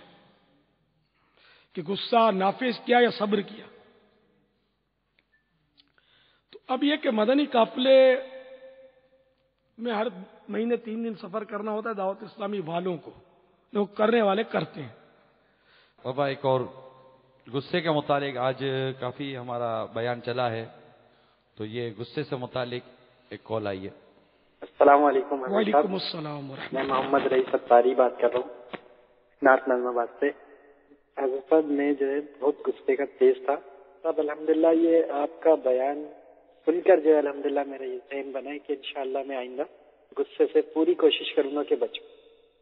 کہ غصہ نافذ کیا یا صبر کیا. تو اب یہ کہ مدنی قافلے میں ہر مہینے 3 دن سفر کرنا ہوتا ہے دعوت اسلامی والوں کو، جو کرنے والے کرتے ہیں. بابا ایک اور غصے کے متعلق آج کافی ہمارا بیان چلا ہے، تو یہ غصے سے متعلق ایک کال آئی ہے. السلام علیکم. وعلیکم السلام ورحمۃ میں محمد رئیس ستاری بات کر رہا ہوں نارتھ نظم آباد سے. حضرت صاحب میں جو ہے بہت غصے کا تیز تھا. اب الحمدللہ یہ آپ کا بیان سن کر جو ہے الحمدللہ میرا یہ ذہن بنا ہے کہ انشاءاللہ میں آئندہ غصے سے پوری کوشش کروں گا کہ بچوں.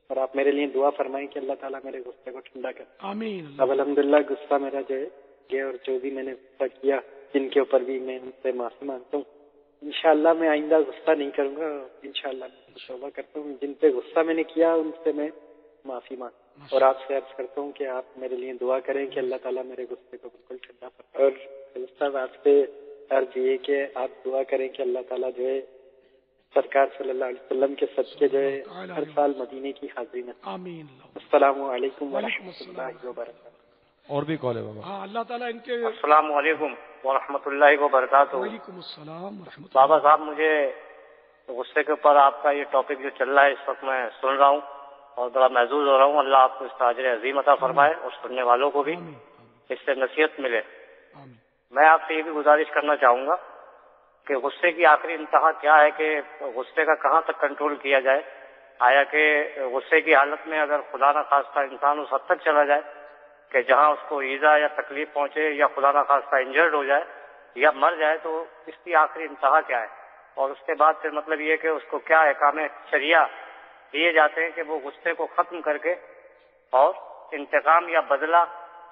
اور آپ میرے لیے دعا فرمائیں کہ اللہ تعالیٰ میرے غصے کو ٹھنڈا کرے. آمین. اب الحمدللہ غصہ میرا جو ہے یہ، اور جو بھی میں نے غصہ کیا جن کے اوپر بھی میں ان سے معافی مانگتا ہوں. انشاءاللہ میں آئندہ غصہ نہیں کروں گا. انشاءاللہ میں توبہ کرتا ہوں. جن پہ غصہ میں نے کیا ان سے میں معافی مانگتا ہوں اور آپ سے عرض کرتا ہوں کہ آپ میرے لیے دعا کریں کہ اللہ تعالیٰ میرے غصے کو بالکل ٹھنڈا کرے. اور صاحب آپ سے عرض یہ کہ آپ دعا کریں کہ اللہ تعالیٰ جو ہے سرکار صلی اللہ علیہ وسلم کے صدقے جو ہے ہر سال مدینے کی حاضری میں. آمین. السلام علیکم ورحمۃ اللہ وبرکاتہ. اور بھی کال ہے بابا. ہاں اللہ تعالیٰ ان کے. السلام علیکم ورحمۃ اللہ وبرکاتہ. وعلیکم السلام ورحمۃ اللہ. بابا صاحب مجھے غصے کے اوپر آپ کا یہ ٹاپک جو چل رہا ہے اس وقت میں سن رہا ہوں اور بڑا محظوظ ہو رہا ہوں. اللہ آپ کو اس کا اجر عظیم عطا فرمائے اور سننے والوں کو بھی اس سے نصیحت ملے. میں آپ سے یہ بھی گزارش کرنا چاہوں گا کہ غصے کی آخری انتہا کیا ہے، کہ غصے کا کہاں تک کنٹرول کیا جائے. آیا کہ غصے کی حالت میں اگر خدا نہ خواستہ انسان اس حد تک چلا جائے کہ جہاں اس کو ایذا یا تکلیف پہنچے یا خدا نہ خواستہ انجرڈ ہو جائے یا مر جائے، تو اس کی آخری انتہا کیا ہے. اور اس کے بعد پھر مطلب یہ کہ اس کو کیا احکام شریعہ دیے جاتے ہیں کہ وہ غصے کو ختم کر کے اور انتقام یا بدلہ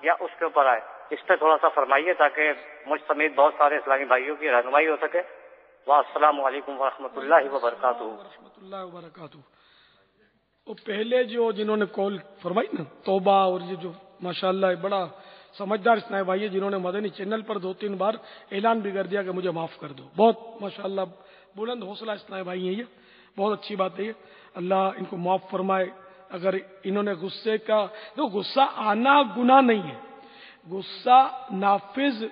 یا اس کے اوپر آئے. اس پہ تھوڑا سا فرمائیے تاکہ مجھ سمیت بہت سارے اسلامی بھائیوں کی رہنمائی ہو سکے. والسلام علیکم ورحمۃ اللہ وبرکاتہ. ورحمۃ اللہ وبرکاتہ. وہ پہلے جنہوں نے کال فرمائی نا توبہ، اور یہ جو ماشاءاللہ بڑا سمجھدار اسلامی بھائی جنہوں نے مدنی چینل پر 2-3 بار اعلان بھی کر دیا کہ مجھے معاف کر دو. بہت ماشاءاللہ بلند حوصلہ اسلامی بھائی ہیں، یہ بہت اچھی بات ہے. اللہ ان کو معاف فرمائے. اگر انہوں نے غصے کا، تو غصہ آنا گناہ نہیں ہے، غصہ نافذ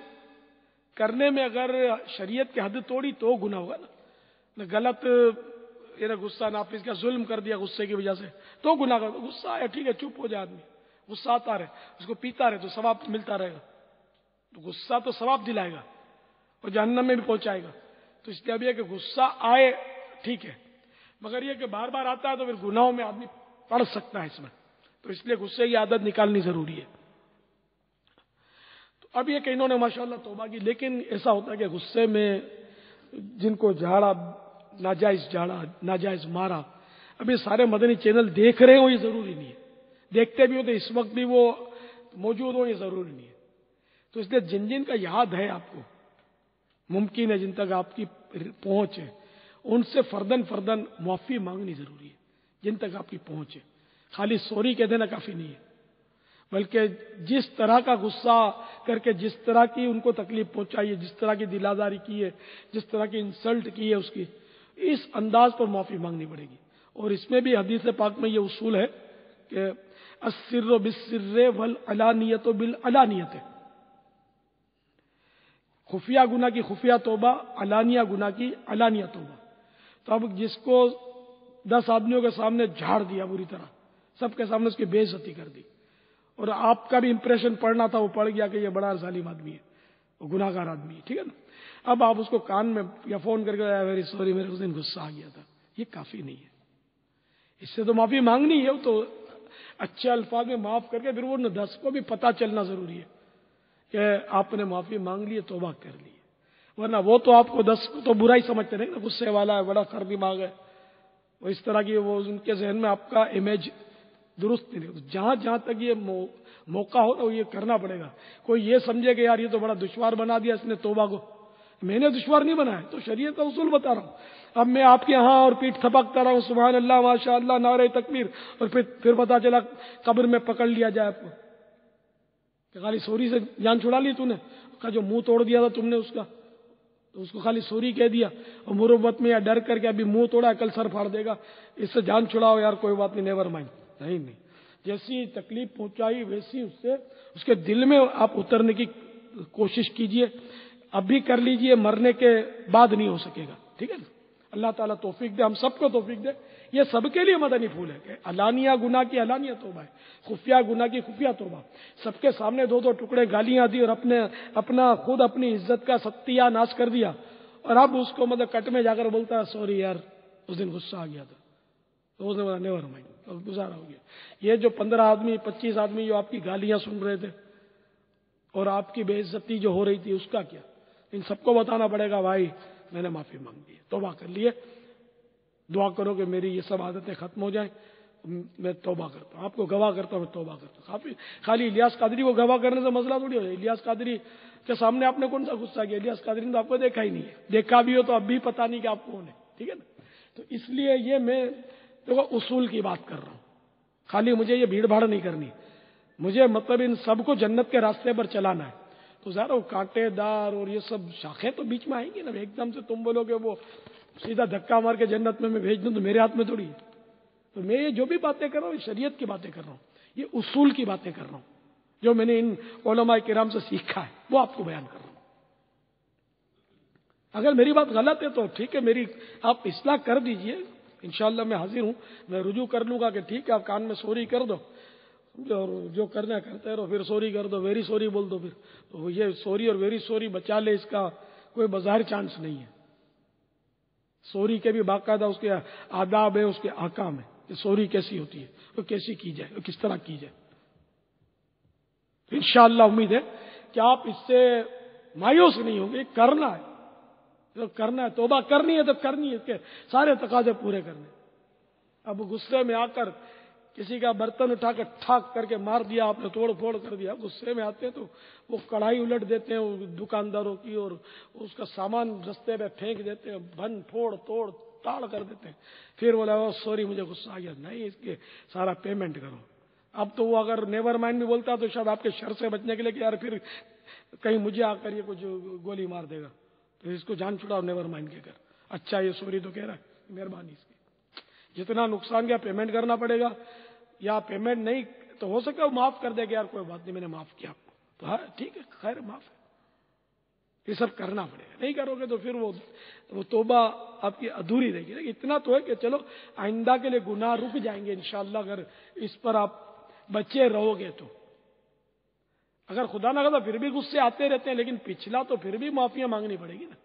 کرنے میں اگر شریعت کی حد توڑی تو گناہ ہوگا نا. غلط غصہ نافذ کیا، ظلم کر دیا غصے کی وجہ سے تو گناہ کر. غصہ آیا ٹھیک ہے، چپ ہو جائے آدمی، غصہ آتا رہے، اس کو پیتا رہے تو ثواب ملتا رہے گا. تو غصہ تو ثواب دلائے گا اور جہنم میں بھی پہنچائے گا. تو اس لیے اب یہ کہ غصہ آئے ٹھیک ہے، مگر یہ کہ بار بار آتا ہے تو پھر گناہوں میں آدمی پڑ سکتا ہے اس میں. تو اس لیے غصے کی عادت نکالنی ضروری ہے. تو اب یہ کہ انہوں نے ماشاءاللہ توبہ کی، لیکن ایسا ہوتا ہے کہ غصے میں جن کو جھاڑا، ناجائز مارا، اب یہ سارے مدنی چینل دیکھ رہے ہوں یہ ضروری نہیں ہے، دیکھتے بھی ہو تو اس وقت بھی وہ موجود ہوں یہ ضروری نہیں ہے. تو اس لیے جن جن کا یاد ہے آپ کو، ممکن ہے جن تک آپ کی پہنچ ہے، ان سے فردن معافی مانگنی ضروری ہے، جن تک آپ کی پہنچ ہے۔ خالی سوری کہہ دینا کافی نہیں ہے، بلکہ جس طرح کا غصہ کر کے جس طرح کی ان کو تکلیف پہنچائی ہے، جس طرح کی دل آزاری کی ہے، جس طرح کی انسلٹ کی ہے، اس کی اس انداز پر معافی مانگنی پڑے گی۔ اور اس میں بھی حدیث پاک میں یہ اصول ہے کہ السر بالسر والعلانیۃ بالعلانیۃ، خفیہ گناہ کی خفیہ توبہ، علانیہ گناہ کی علانیہ توبہ۔ تو اب جس کو 10 آدمیوں کے سامنے جھاڑ دیا بری طرح، سب کے سامنے اس کی بے عزتی کر دی، اور آپ کا بھی امپریشن پڑنا تھا، وہ پڑ گیا کہ یہ بڑا ظالم آدمی ہے، وہ گناہ گار آدمی ہے، ٹھیک ہے نا۔ اب آپ اس کو کان میں یا فون کر کے ویری سوری، میرے اس دن غصہ آ گیا تھا، یہ کافی نہیں ہے۔ اس سے تو معافی مانگنی ہے، تو اچھے الفاظ میں معاف کر کے پھر وہ 10 کو بھی پتہ چلنا ضروری ہے کہ آپ نے معافی مانگ لی ہے، توبہ کر لی ہے، ورنہ وہ تو آپ کو 10 کو تو برا ہی سمجھتے رہے نا، غصے والا ہے، بڑا خر دماغ ہے، وہ اس طرح کی وہ ان کے ذہن میں آپ کا امیج درست نہیں ہے۔ جہاں جہاں تک یہ موقع ہو تو یہ کرنا پڑے گا۔ کوئی یہ سمجھے کہ یار یہ تو بڑا دشوار بنا دیا اس نے توبہ کو، میں نے دشوار نہیں بنایا، تو شریعت کا اصول بتا رہا ہوں۔ اب میں آپ کے ہاں اور پیٹھ تھپکتا رہا ہوں سبحان اللہ ماشاء اللہ نعرہ تکبیر، اور پھر پتا چلا قبر میں پکڑ لیا جائے آپ کو کہ خالی سوری سے جان چھڑا لی تو نے، کا جو منہ توڑ دیا تھا تم نے اس کا، تو اس کو خالی سوری کہہ دیا، اور مروت میں یا ڈر کر کے ابھی منہ توڑا کل سر پھاڑ دے گا، اس سے جان چھڑاؤ یار کوئی بات نہیں، نیور مائنڈ۔ نہیں، جیسی تکلیف پہنچائی ویسی اس کے دل میں آپ اترنے کی کوشش کیجئے، اب بھی کر لیجئے، مرنے کے بعد نہیں ہو سکے گا، ٹھیک ہے نا۔ اللہ تعالیٰ توفیق دے، ہم سب کو توفیق دے۔ یہ سب کے لیے مدنی پھول ہے کہ علانیہ گناہ کی علانیہ توبہ ہے، خفیہ گناہ کی خفیہ توبہ۔ سب کے سامنے 2 ٹکڑے گالیاں دی اور خود اپنی عزت کا ستیہ ناش کر دیا، اور اب اس کو کٹ میں جا کر بولتا ہے سوری یار اس دن غصہ آ گیا تھا، تو اس نے بولا نیور مائنڈ، اب گزارا ہو گیا۔ یہ جو 15 آدمی 25 آدمی جو آپ کی گالیاں سن رہے تھے اور آپ کی بے عزتی جو ہو رہی تھی، اس کا کیا؟ ان سب کو بتانا پڑے گا بھائی میں نے معافی مانگ لی، توبہ کر لیے، دعا کرو کہ میری یہ سب عادتیں ختم ہو جائیں، میں توبہ کرتا ہوں، آپ کو گواہ کرتا ہوں، میں توبہ کرتا ہوں۔ خالی الیاس قادری کو گواہ کرنے سے مسئلہ تھوڑی ہو جائے۔ الیاس قادری کے سامنے آپ نے کون سا غصہ کیا؟ الیاس قادری نے تو آپ کو دیکھا ہی نہیں ہے، دیکھا بھی ہو تو اب بھی پتہ نہیں کہ آپ کون ہے، ٹھیک ہے نا۔ تو اس لیے یہ میں دیکھو اصول کی بات کر رہا ہوں، خالی مجھے یہ بھیڑ بھاڑ نہیں کرنی، مجھے ان سب کو جنت کے راستے پر چلانا ہے۔ تو ذرا وہ کانٹے دار اور یہ سب شاخیں تو بیچ میں آئیں گی نا، ایک دم سے تم بولو کہ وہ سیدھا دھکا مار کے جنت میں بھیج دوں، تو میرے ہاتھ میں تھوڑی ہے۔ تو میں یہ جو بھی باتیں کر رہا ہوں شریعت کی باتیں کر رہا ہوں، یہ اصول کی باتیں کر رہا ہوں، جو میں نے ان علماء کرام سے سیکھا ہے وہ آپ کو بیان کر رہا ہوں۔ اگر میری بات غلط ہے تو ٹھیک ہے، میری آپ اصلاح کر دیجئے، انشاءاللہ میں حاضر ہوں، میں رجوع کر لوں گا کہ ٹھیک ہے آپ کان میں سوری کر دو، اور جو کرنا کرتے رہو، پھر سوری کر دو، ویری سوری بول دو، پھر تو یہ سوری اور ویری سوری بچا لے، اس کا کوئی بظاہر چانس نہیں ہے۔ سوری کے بھی باقاعدہ اس کے آداب ہیں، اس کے احکام ہیں کہ سوری کیسی ہوتی ہے، وہ کیسی کی جائے، وہ کس طرح کی جائے۔ انشاءاللہ امید ہے کہ آپ اس سے مایوس نہیں ہوں گے، کرنا ہے تو کرنا ہے، توبہ کرنی ہے تو کرنی ہے، اس کے سارے تقاضے پورے کرنے۔ اب غصے میں آ کر کسی کا برتن اٹھا کے ٹھاک کر کے مار دیا آپ نے، توڑ پھوڑ کر دیا، غصے میں آتے ہیں تو وہ کڑھائی الٹ دیتے ہیں دکانداروں کی، اور اس کا سامان رستے پہ پھینک دیتے ہیں، بھن پھوڑ توڑ تاڑ کر دیتے ہیں، پھر بولا سوری مجھے غصہ آ گیا، نہیں اس کے سارا پیمنٹ کرو۔ اب تو وہ اگر نیور مائنڈ بھی بولتا تو شاید آپ کے شر سے بچنے کے لیے کہ یار پھر کہیں مجھے آ کر یہ کچھ گولی مار دے گا، تو اس کو جان چھڑاؤ نیور مائنڈ کے کر، اچھا یہ سوری تو کہہ رہا ہے، مہربانی اس کی، جتنا نقصان کیا پیمنٹ کرنا پڑے گا، یا پیمنٹ نہیں تو ہو سکتا ہے وہ معاف کر دے کہ یار کوئی بات نہیں میں نے معاف کیا آپ کو، تو ہاں ٹھیک ہے خیر معاف ہے، یہ سب کرنا پڑے گا، نہیں کرو گے تو پھر وہ توبہ آپ کی ادھوری رہے گی۔ اتنا تو ہے کہ چلو آئندہ کے لیے گناہ رک جائیں گے انشاءاللہ، اگر اس پر آپ بچے رہو گے تو۔ اگر خدا نہ کرتا پھر بھی غصے آتے رہتے ہیں، لیکن پچھلا تو پھر بھی معافیاں مانگنی پڑے گی نا،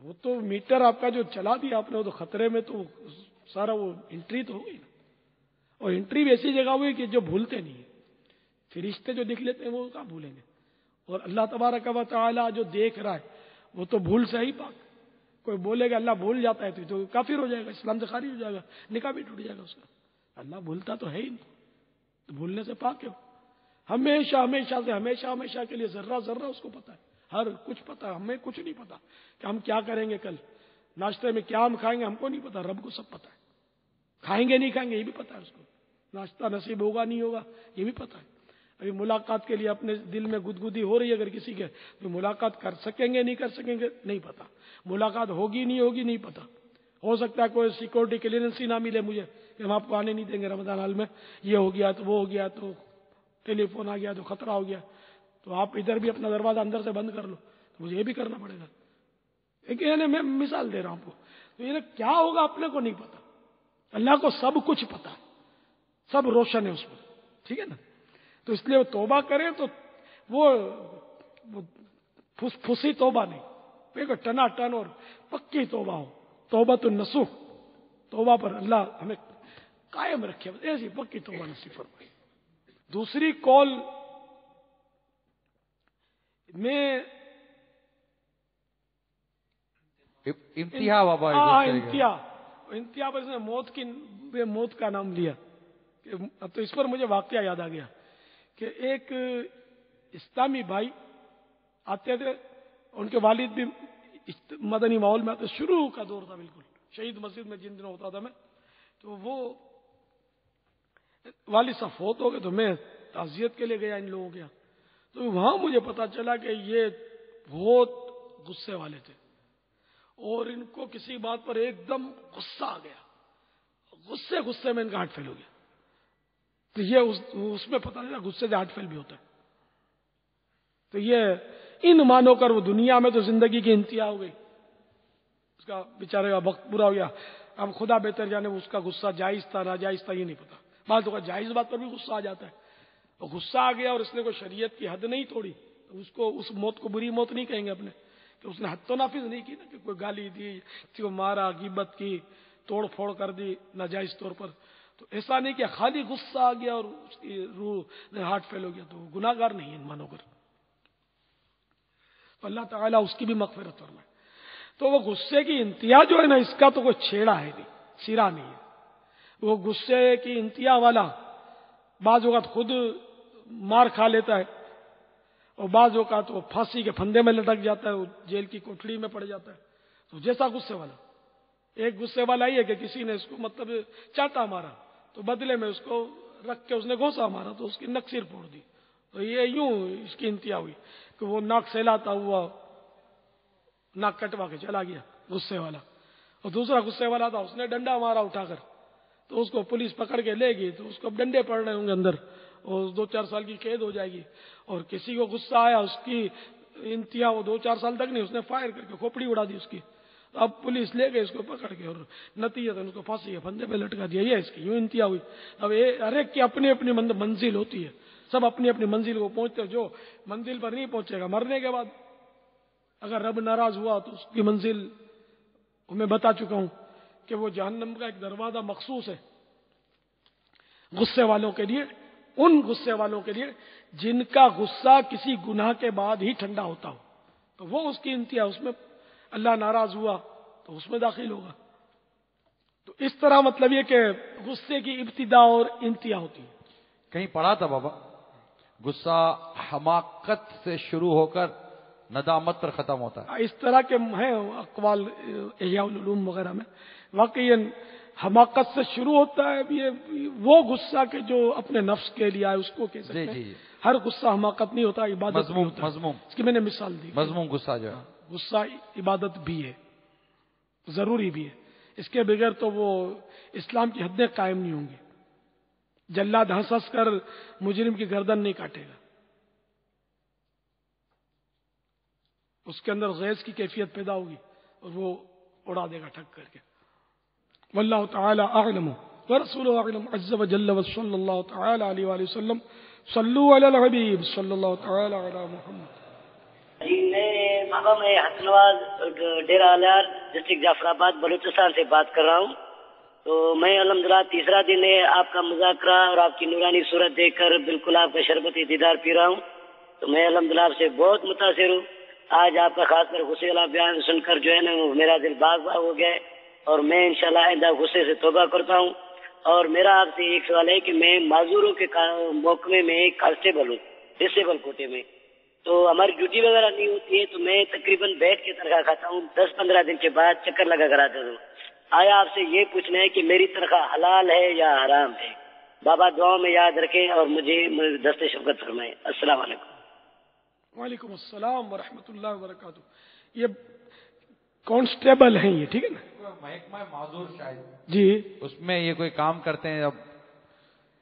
وہ تو میٹر آپ کا جو چلا دیا آپ نے، وہ تو خطرے میں، تو سارا وہ انٹری تو ہو گئی نا، اور انٹری بھی ایسی جگہ ہوئی کہ جو بھولتے نہیں ہیں، فرشتے جو دیکھ لیتے ہیں وہ کہاں بھولیں گے، اور اللہ تبارک و تعالی جو دیکھ رہا ہے وہ تو بھول سے ہی پاک۔ کوئی بولے گا اللہ بھول جاتا ہے تو کافر ہو جائے گا، اسلام سے خارج ہو جائے گا، نکاح بھی ٹوٹ جائے گا اس کا۔ اللہ بھولتا تو ہے ہی نہیں، تو بھولنے سے پاک ہے۔ ہمیشہ ہمیشہ سے ہمیشہ ہمیشہ کے لیے ذرہ ذرہ اس کو پتا ہے، ہر کچھ پتا ہے. ہمیں کچھ نہیں پتا کہ ہم کیا کریں گے کل، ناشتے میں کیا ہم کھائیں گے ہم کو نہیں پتا، رب کو سب پتا ہے. کھائیں گے نہیں کھائیں گے یہ بھی پتا ہے اس کو، ناشتہ نصیب ہوگا نہیں ہوگا یہ بھی پتا ہے. ابھی ملاقات کے لیے اپنے دل میں گدگدی ہو رہی ہے اگر کسی کے، تو ملاقات کر سکیں گے نہیں کر سکیں گے نہیں پتا، ملاقات ہوگی نہیں ہوگی نہیں پتا. ہو سکتا ہے کوئی سیکورٹی کلیئرنس ہی نہ ملے مجھے کہ ہم آپ کو آنے نہیں دیں گے رمضان حال میں، یہ ہو گیا تو وہ ہو گیا تو ٹیلی فون آ گیا تو خطرہ ہو گیا، تو آپ ادھر بھی اپنا دروازہ اندر سے بند کر لو، تو مجھے یہ بھی کرنا پڑے گا. لیکن میں مثال دے رہا ہوں آپ کو، تو یہ کیا ہوگا اپنے کو نہیں پتا، اللہ کو سب کچھ پتا ہے، سب روشن ہے اس میں. ٹھیک ہے نا؟ تو اس لیے وہ توبہ کرے تو وہ پھسی توبہ نہیں، ٹنا ٹن اور پکی توبہ ہو، توبہ تو نصوح، توبہ پر اللہ ہمیں قائم رکھے، ایسی پکی توبہ نصیب فرمائے. دوسری کال میں انتہا بابا، انتہا پر اس نے موت کا نام لیا. تو اس پر مجھے واقعہ یاد آ گیا کہ ایک اسلامی بھائی آتے تھے، ان کے والد بھی مدنی ماحول میں آتے، شروع کا دور تھا بالکل، شہید مسجد میں جن دنوں ہوتا تھا میں، تو وہ والد صاحب فوت ہو گئے، تو میں تعزیت کے لیے گیا ان لوگوں کے یہاں. تو وہاں مجھے پتا چلا کہ یہ بہت غصے والے تھے اور ان کو کسی بات پر ایک دم غصہ آ گیا، غصے میں ان کا ہارٹ فیل ہو گیا. تو یہ اس میں پتہ نہیں غصے سے ہارٹ فیل بھی ہوتا ہے. تو یہ ان مانو کر وہ دنیا میں تو زندگی کی انتہا ہو گئی، اس کا بیچارے کا وقت پورا ہو گیا. اب خدا بہتر جانے اس کا غصہ جائز تھا ناجائز تھا یہ نہیں پتا، بعض اوقات جائز بات پر بھی غصہ آ جاتا ہے. اور غصہ آ گیا اور اس نے کوئی شریعت کی حد نہیں توڑی تو اس کو اس موت کو بری موت نہیں کہیں گے اپنے، کہ اس نے حد تو نافذ نہیں کی نا، کہ کوئی گالی دی، کسی کو مارا، غیبت کی، توڑ پھوڑ کر دی ناجائز طور پر. تو ایسا نہیں کہ خالی غصہ آ گیا اور اس کی روح ہارٹ فیل ہو گیا، تو گناہ گار نہیں ہے مانو کر. تو اللہ تعالیٰ اس کی بھی مغفرت فرمائے. تو وہ غصے کی انتہا جو ہے نا، اس کا تو کوئی چھیڑا ہے نہیں، سرا نہیں ہے. وہ غصے کی انتہا والا بعض اوقات خود مار کھا لیتا ہے اور بعض اوقات وہ پھانسی کے پھندے میں لٹک جاتا ہے، وہ جیل کی کوٹڑی میں پڑ جاتا ہے. تو جیسا غصے والا، ایک غصے والا یہ کہ کسی نے اس کو مطلب چاٹا مارا تو بدلے میں اس کو رکھ کے اس نے گھوسا مارا تو اس کی نک سیر پھوڑ دی. تو یہ یوں اس کی انتہا ہوئی کہ وہ ناک سہلاتا ہوا ناک کٹوا کے چلا گیا غصے والا. اور دوسرا غصے والا تھا، اس نے ڈنڈا مارا اٹھا کر، تو اس کو پولیس پکڑ کے لے گئی، تو اس کو ڈنڈے پڑ رہے ہوں گے اندر اور 2-4 سال کی قید ہو جائے گی. اور کسی کو غصہ آیا، اس کی انتہا وہ 2-4 سال تک نہیں، اس نے فائر کر کے کھوپڑی اڑا دی اس کی. اب پولیس لے گئے اس کو پکڑ کے اور نتیجتاً اس کو پھانسی کے پھندے پہ لٹکا دیا. یہ اس کی یوں انتہا ہوئی. اب ہر ایک کی اپنی اپنی منزل ہوتی ہے، سب اپنی اپنی منزل کو پہنچتے ہیں. جو منزل پر نہیں پہنچے گا مرنے کے بعد اگر رب ناراض ہوا تو اس کی منزل میں بتا چکا ہوں کہ وہ جہنم کا ایک دروازہ مخصوص ہے غصے والوں کے لیے، ان غصے والوں کے لیے جن کا غصہ کسی گناہ کے بعد ہی ٹھنڈا ہوتا ہو. تو وہ اس کی انتہا، اس میں اللہ ناراض ہوا تو اس میں داخل ہوگا. تو اس طرح مطلب یہ کہ غصے کی ابتدا اور انتہا ہوتی ہے. کہیں پڑھا تھا بابا، غصہ حماقت سے شروع ہو کر ندامت پر ختم ہوتا ہے. اس طرح کے ہیں اقوال احیاء العلوم وغیرہ میں. واقعی حماقت سے شروع ہوتا ہے یہ وہ غصہ کہ جو اپنے نفس کے لیے آئے اس کو کہہ سکتے ہیں. ہر غصہ حماقت نہیں ہوتا، عبادت نہیں ہوتا. مذموم اس کی میں نے مثال دی. مذموم غصہ جو ہے، غصہ عبادت بھی ہے، ضروری بھی ہے. اس کے بغیر تو وہ اسلام کی حدیں قائم نہیں ہوں گی. جلاد ہنس ہنس کر مجرم کی گردن نہیں کاٹے گا، اس کے اندر غیظ کی کیفیت پیدا ہوگی اور وہ اڑا دے گا ٹھک کر کے. واللہ تعالی اعلم ورسولہ اعلم عز وجل وصلی اللہ تعالی علیہ وآلہ وسلم. صلو علی الحبیب صلی اللہ تعالی علی محمد. جی میں حسنواز ڈیرہ الیار ڈسٹرکٹ جعفر آباد بلوچستان سے بات کر رہا ہوں. تو میں الحمدللہ تیسرا دن ہے آپ کا مذاکرہ اور آپ کی نورانی صورت دیکھ کر بالکل آپ کا شربتی دیدار پی رہا ہوں. تو میں الحمدللہ آپ سے بہت متاثر ہوں. آج آپ کا خاص کر غصے والا بیان سن کر جو ہے نا میرا دل باغ باغ ہو گیا ہے اور میں انشاءاللہ آئندہ غصے سے توبہ کرتا ہوں. اور میرا آپ سے ایک سوال ہے کہ میں معذوروں کے محکمے میں کانسٹیبل ہوں، ڈسیبل کوٹے میں، تو ہماری ڈیوٹی وغیرہ نہیں ہوتی ہے تو میں تقریباً بیٹھ کے تنخواہ کھاتا ہوں، 10-15 دن کے بعد چکر لگا کر آتا ہوں. آیا آپ سے یہ پوچھنا ہے کہ میری تنخواہ حلال ہے یا حرام ہے؟ بابا دعاؤں میں یاد رکھیں اور مجھے دست شفقت فرمائیں. السلام علیکم. وعلیکم السلام ورحمۃ اللہ وبرکاتہ. یہ کانسٹیبل ہیں یہ، ٹھیک ہے نا؟ محکمہ معذور شاید جی، اس میں یہ کوئی کام کرتے ہیں.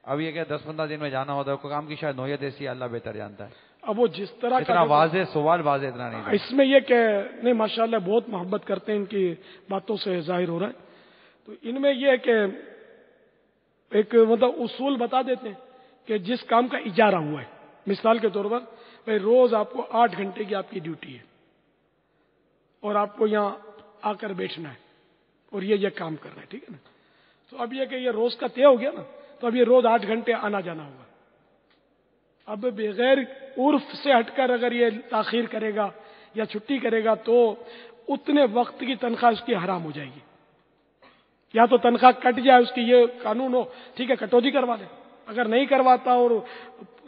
اب یہ کہ 10-15 دن میں جانا ہوتا ہے، کوئی کام کی شاید نوعیت ایسی ہے، اللہ بہتر جانتا ہے. اب وہ جس طرح کا اتنا واضح سوال واضح اتنا نہیں تھا. اس میں یہ کہ نہیں ماشاءاللہ بہت محبت کرتے ہیں، ان کی باتوں سے ظاہر ہو رہا ہے. تو ان میں یہ ہے کہ ایک مطلب اصول بتا دیتے ہیں کہ جس کام کا اجارہ ہوا ہے، مثال کے طور پر بھائی روز آپ کو 8 گھنٹے کی آپ کی ڈیوٹی ہے اور آپ کو یہاں آ کر بیٹھنا ہے اور یہ کام کرنا ہے، ٹھیک ہے نا؟ تو اب یہ کہ یہ روز کا طے ہو گیا نا، تو اب یہ روز 8 گھنٹے آنا جانا ہوگا. اب بغیر عرف سے ہٹ کر اگر یہ تاخیر کرے گا یا چھٹی کرے گا تو اتنے وقت کی تنخواہ اس کی حرام ہو جائے گی. یا تو تنخواہ کٹ جائے، اس کی یہ قانون ہو ٹھیک ہے کٹوتی کروا دے. اگر نہیں کرواتا اور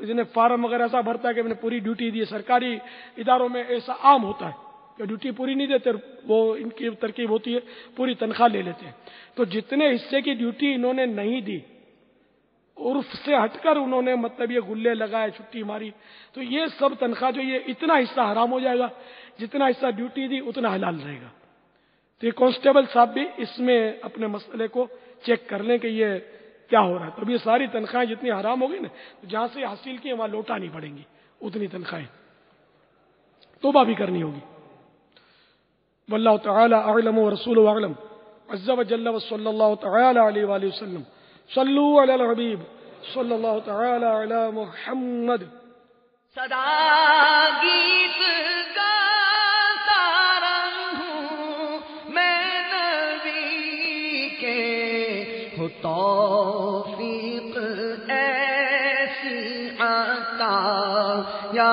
جنہیں فارم وغیرہ ایسا بھرتا ہے کہ میں نے پوری ڈیوٹی دی، سرکاری اداروں میں ایسا عام ہوتا ہے کہ ڈیوٹی پوری نہیں دیتے، وہ ان کی ترکیب ہوتی ہے پوری تنخواہ لے لیتے ہیں. تو جتنے حصے کی ڈیوٹی انہوں نے نہیں دی، عرف سے ہٹ کر انہوں نے مطلب یہ گلے لگائے، چھٹی ماری، تو یہ سب تنخواہ جو یہ اتنا حصہ حرام ہو جائے گا، جتنا حصہ ڈیوٹی دی اتنا حلال رہے گا. تو یہ کانسٹیبل صاحب بھی اس میں اپنے مسئلے کو چیک کر لیں کہ یہ کیا ہو رہا ہے. تو اب یہ ساری تنخواہیں جتنی حرام ہوگی نا، تو جہاں سے حاصل کی وہاں لوٹانی پڑیں گی اتنی تنخواہیں، توبہ بھی کرنی ہوگی. واللہ تعالی اعلم ورسولہ اعلم عز وجل وصلی اللہ تعالی علیہ وآلہ وسلم. صلو علی الحبیب صلی اللہ تعالی علی محمد. صدا گیت گاتا رہوں میں نبی کے، ہو توفیق ایسی عطا یا